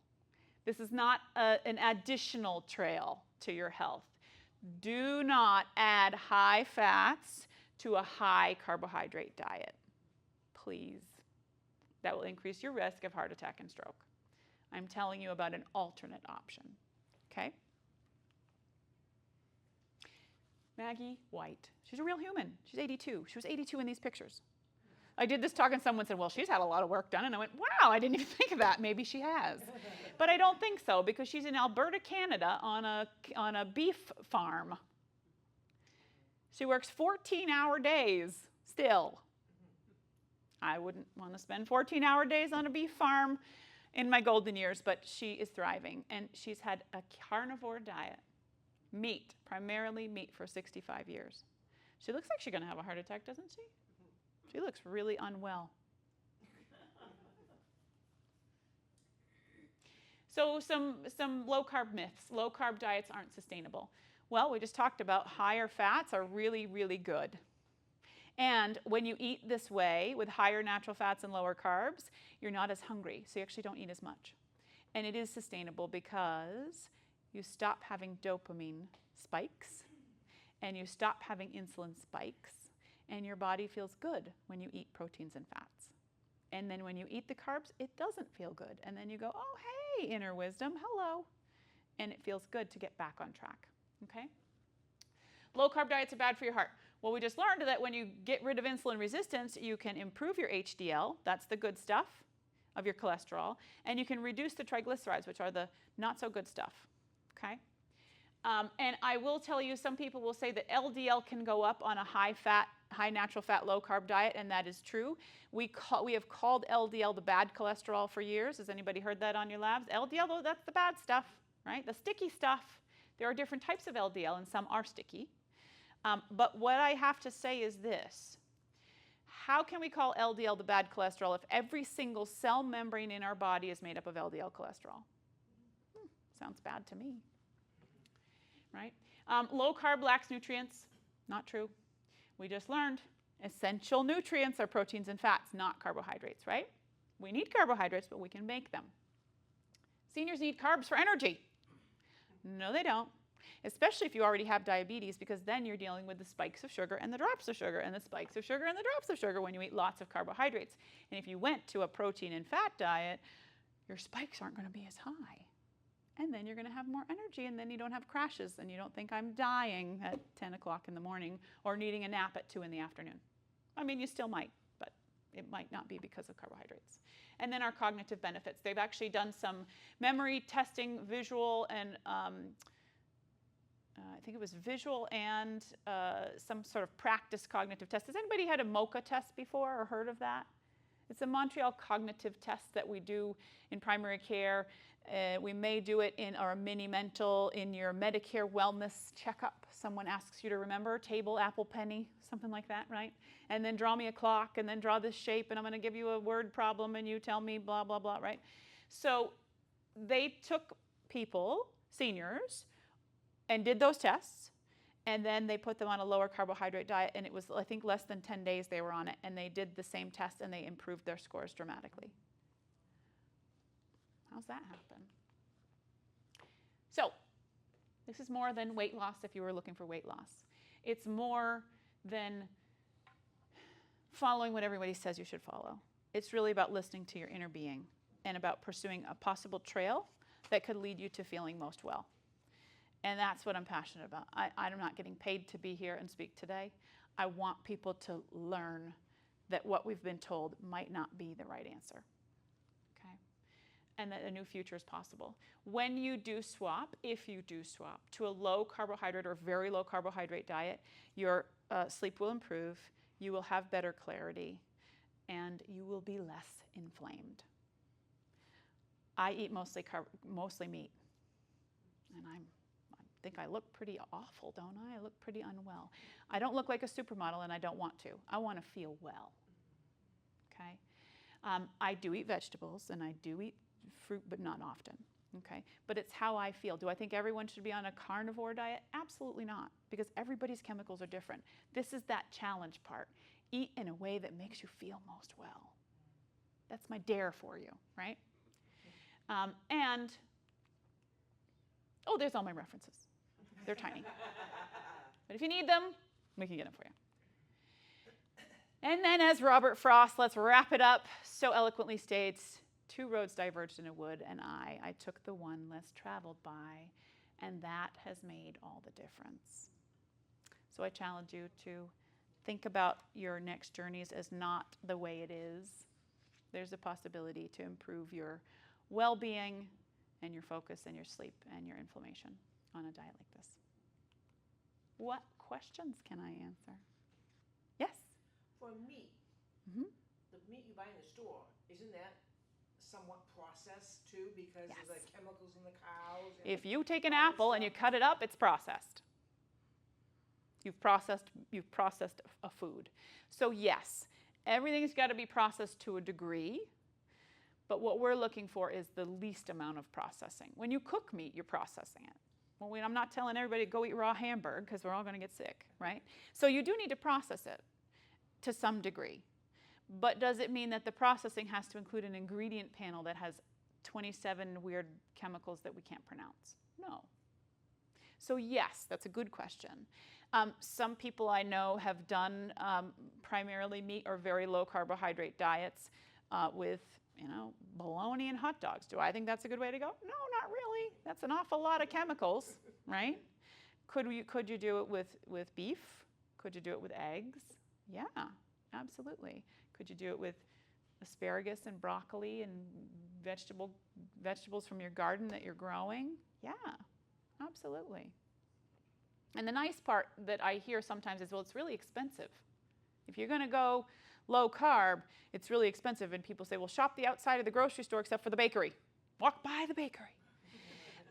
This is not an additional trail to your health. Do not add high fats to a high carbohydrate diet, please. That will increase your risk of heart attack and stroke. I'm telling you about an alternate option, okay? Maggie White. She's a real human. She's 82. She was 82 in these pictures. I did this talk and someone said, well, she's had a lot of work done. And I went, wow, I didn't even think of that. Maybe she has. But I don't think so, because she's in Alberta, Canada on a beef farm. She works 14-hour days still. I wouldn't want to spend 14-hour days on a beef farm in my golden years, but she is thriving. And she's had a carnivore diet. Meat, primarily meat, for 65 years. She looks like she's going to have a heart attack, doesn't she? She looks really unwell. So some low-carb myths. Low-carb diets aren't sustainable. Well, we just talked about higher fats are really, really good. And when you eat this way, with higher natural fats and lower carbs, you're not as hungry, so you actually don't eat as much. And it is sustainable because you stop having dopamine spikes, and you stop having insulin spikes, and your body feels good when you eat proteins and fats. And then when you eat the carbs, it doesn't feel good. And then you go, oh, hey, inner wisdom, hello. And it feels good to get back on track, okay? Low-carb diets are bad for your heart. Well, we just learned that when you get rid of insulin resistance, you can improve your HDL, that's the good stuff of your cholesterol, and you can reduce the triglycerides, which are the not-so-good stuff, okay? And I will tell you, some people will say that LDL can go up on a high-fat, high-natural fat, low-carb diet, and that is true. We have called LDL the bad cholesterol for years. Has anybody heard that on your labs? LDL, though, that's the bad stuff, right? The sticky stuff. There are different types of LDL, and some are sticky. But what I have to say is this. How can we call LDL the bad cholesterol if every single cell membrane in our body is made up of LDL cholesterol? Sounds bad to me, right? Low carb lacks nutrients. Not true. We just learned essential nutrients are proteins and fats, not carbohydrates, right? We need carbohydrates, but we can make them. Seniors need carbs for energy. No, they don't. Especially if you already have diabetes, because then you're dealing with the spikes of sugar and the drops of sugar and the spikes of sugar and the drops of sugar when you eat lots of carbohydrates. And if you went to a protein and fat diet, your spikes aren't going to be as high. And then you're going to have more energy, and then you don't have crashes, and you don't think I'm dying at 10 o'clock in the morning or needing a nap at 2 in the afternoon. I mean, you still might, but it might not be because of carbohydrates. And then our cognitive benefits. They've actually done some memory testing, visual, and I think it was visual and some sort of practice cognitive test. Has anybody had a MOCA test before or heard of that? It's a Montreal cognitive test that we do in primary care. We may do it in our mini mental in your Medicare wellness checkup. Someone asks you to remember table, apple, penny, something like that, right? And then draw me a clock, and then draw this shape, and I'm going to give you a word problem, and you tell me blah, blah, blah, right? So they took people, seniors, and did those tests, and then they put them on a lower carbohydrate diet, and it was, I think, less than 10 days they were on it, and they did the same test, and they improved their scores dramatically. How's that happen? So this is more than weight loss if you were looking for weight loss. It's more than following what everybody says you should follow. It's really about listening to your inner being and about pursuing a possible trail that could lead you to feeling most well. And that's what I'm passionate about. I'm not getting paid to be here and speak today. I want people to learn that what we've been told might not be the right answer. Okay? And that a new future is possible. When you do swap, if you do swap to a low carbohydrate or very low carbohydrate diet, your sleep will improve, you will have better clarity, and you will be less inflamed. I eat mostly meat, and I think I look pretty awful, don't I? I look pretty unwell. I don't look like a supermodel, and I don't want to. I want to feel well, okay? I do eat vegetables, and I do eat fruit, but not often, okay? But it's how I feel. Do I think everyone should be on a carnivore diet? Absolutely not, because everybody's chemicals are different. This is that challenge part. Eat in a way that makes you feel most well. That's my dare for you, right? Oh, there's all my references. They're tiny. But if you need them, we can get them for you. And then as Robert Frost, let's wrap it up, so eloquently states, 2 roads diverged in a wood, and I took the one less traveled by, and that has made all the difference. So I challenge you to think about your next journeys as not the way it is. There's a possibility to improve your well-being and your focus and your sleep and your inflammation on a diet like this. What questions can I answer? Yes? For meat, Mm-hmm. the meat you buy in the store, isn't that somewhat processed too? Because Yes. there's like chemicals in the cows. And If you take an all this apple and you stuff. cut it up, it's processed. You've processed a food. So yes, everything's got to be processed to a degree, but what we're looking for is the least amount of processing. When you cook meat, you're processing it. Well, I'm not telling everybody to go eat raw hamburger because we're all going to get sick, right? So you do need to process it to some degree. But does it mean that the processing has to include an ingredient panel that has 27 weird chemicals that we can't pronounce? No. So yes, that's a good question. Some people I know have done primarily meat or very low carbohydrate diets with, bologna and hot dogs. Do I think that's a good way to go? No, not really. That's an awful lot of chemicals, right? Could you do it with beef? Could you do it with eggs? Yeah, absolutely. Could you do it with asparagus and broccoli and vegetables from your garden that you're growing? Yeah, absolutely. And the nice part that I hear sometimes is, well, it's really expensive. If you're going to go low carb, it's really expensive. And people say, well, shop the outside of the grocery store except for the bakery. Walk by the bakery.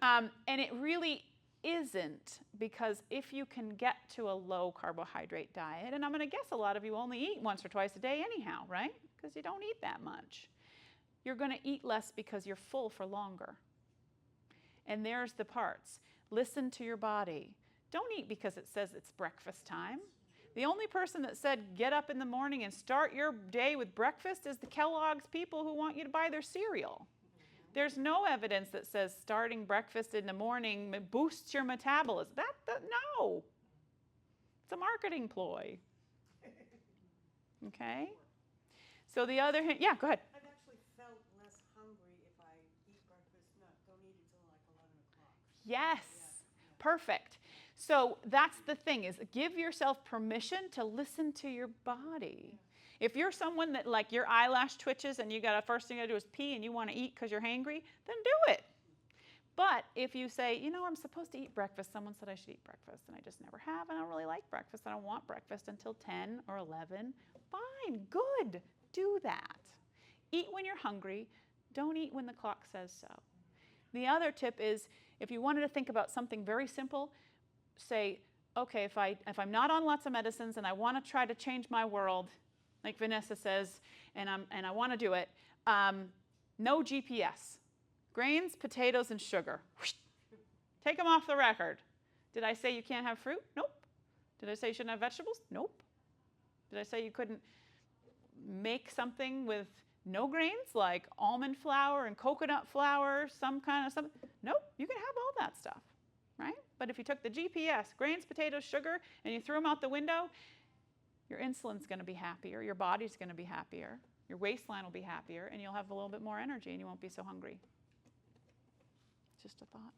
And it really isn't, because if you can get to a low carbohydrate diet, and I'm going to guess a lot of you only eat once or twice a day anyhow, right? Because you don't eat that much. You're going to eat less because you're full for longer. And there's the parts. Listen to your body. Don't eat because it says it's breakfast time. The only person that said get up in the morning and start your day with breakfast is the Kellogg's people who want you to buy their cereal. There's no evidence that says starting breakfast in the morning boosts your metabolism. No. It's a marketing ploy. Okay? So the other hand, yeah, go ahead. I've actually felt less hungry if I eat breakfast, don't eat until like 11 o'clock. Yes. Yeah. Perfect. So that's the thing, is give yourself permission to listen to your body. If you're someone that like your eyelash twitches and you got a first thing you gotta do is pee and you want to eat because you're hangry, then do it. But if you say, you know, I'm supposed to eat breakfast, someone said I should eat breakfast and I just never have, and I don't really like breakfast, I don't want breakfast until 10 or 11, fine, good, do that. Eat when you're hungry, don't eat when the clock says so. The other tip is, if you wanted to think about something very simple, say, okay, if I'm not on lots of medicines and I want to try to change my world, like Vanessa says, and I want to do it, no GPS. Grains, potatoes, and sugar. Take them off the record. Did I say you can't have fruit? Nope. Did I say you shouldn't have vegetables? Nope. Did I say you couldn't make something with no grains, like almond flour and coconut flour, some kind of something? Nope. You can have all that stuff, right? But if you took the GPS, grains, potatoes, sugar, and you threw them out the window, your insulin's going to be happier, your body's going to be happier, your waistline will be happier, and you'll have a little bit more energy and you won't be so hungry. Just a thought.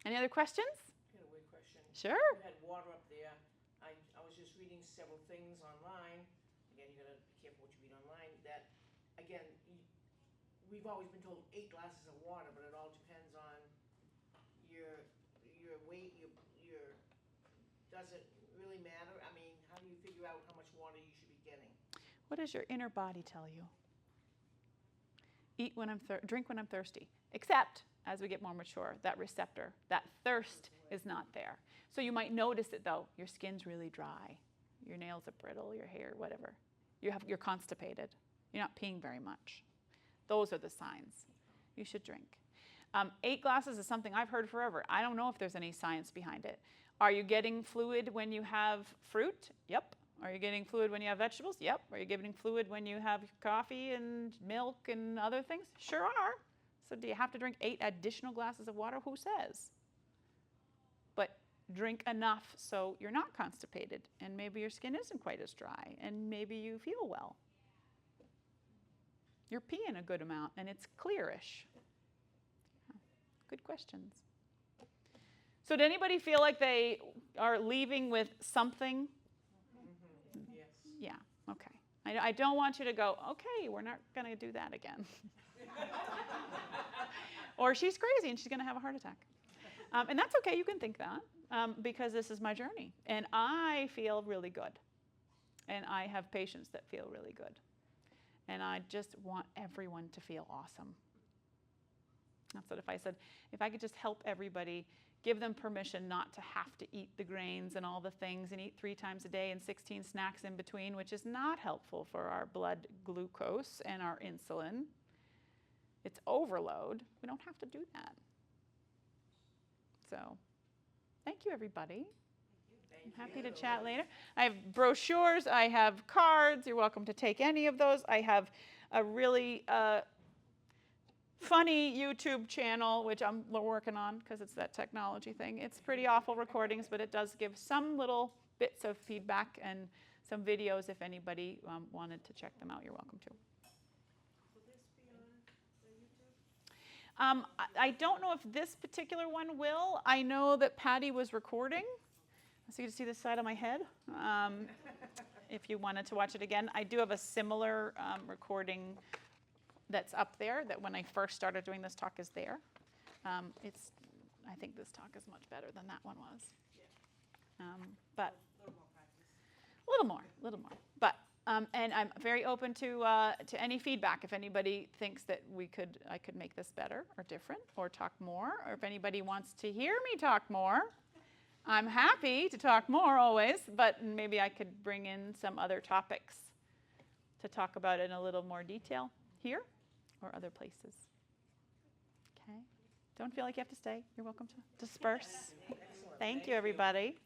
Any other questions? I got a weird question. Sure. You had water up there. I was just reading several things online. Again, you gotta be careful what you read online. That, again, we've always been told 8 glasses of water, but it all depends on your weight, your does it really matter? I mean, how do you figure out how much water you should be getting? What does your inner body tell you? Eat when I'm drink when I'm thirsty. Except, as we get more mature, that receptor, that thirst is not there. So you might notice it though. Your skin's really dry. Your nails are brittle, your hair, whatever. You're constipated. You're not peeing very much. Those are the signs. You should drink. 8 glasses is something I've heard forever. I don't know if there's any science behind it. Are you getting fluid when you have fruit? Yep. Are you getting fluid when you have vegetables? Yep. Are you getting fluid when you have coffee and milk and other things? Sure are. So do you have to drink 8 additional glasses of water? Who says? But drink enough so you're not constipated, and maybe your skin isn't quite as dry, and maybe you feel well. You're peeing a good amount, and it's clearish. Good questions. So did anybody feel like they are leaving with something? Mm-hmm. Yes. Yeah, okay. I don't want you to go, okay, we're not going to do that again. Or she's crazy and she's going to have a heart attack. And that's okay, you can think that, because this is my journey. And I feel really good. And I have patients that feel really good. And I just want everyone to feel awesome. That's what if I could just help everybody, give them permission not to have to eat the grains and all the things and eat 3 times a day and 16 snacks in between, which is not helpful for our blood glucose and our insulin. It's overload. We don't have to do that. So, thank you, everybody. I'm happy to chat later. I have brochures. I have cards. You're welcome to take any of those. I have a really funny YouTube channel, which I'm working on because it's that technology thing. It's pretty awful recordings, but it does give some little bits of feedback and some videos. If anybody wanted to check them out, you're welcome to. Will this be on the YouTube? I don't know if this particular one will. I know that Patty was recording. So you can see the side of my head. If you wanted to watch it again, I do have a similar recording that's up there, that when I first started doing this talk is there. I think this talk is much better than that one was. But A little more practice. a little more. But And I'm very open to any feedback. If anybody thinks that I could make this better or different or talk more, or if anybody wants to hear me talk more, I'm happy to talk more always, but maybe I could bring in some other topics to talk about in a little more detail here or other places. Okay? Don't feel like you have to stay. You're welcome to disperse. Thank you, everybody.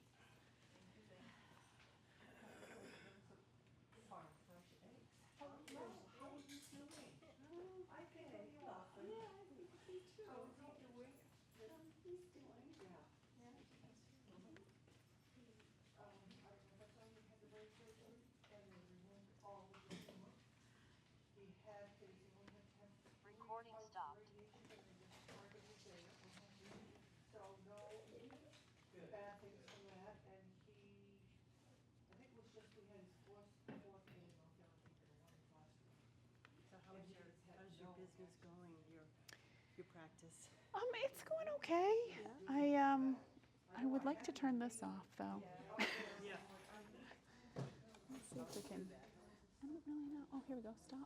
Recording stopped. Bad things from that, and I think it was just, we had his fourth annual family therapy last week. So how's your business going, your practice? It's going okay. I would like to turn this off though. Yeah. Let's see if we can. I don't really know. Oh, here we go. Stop.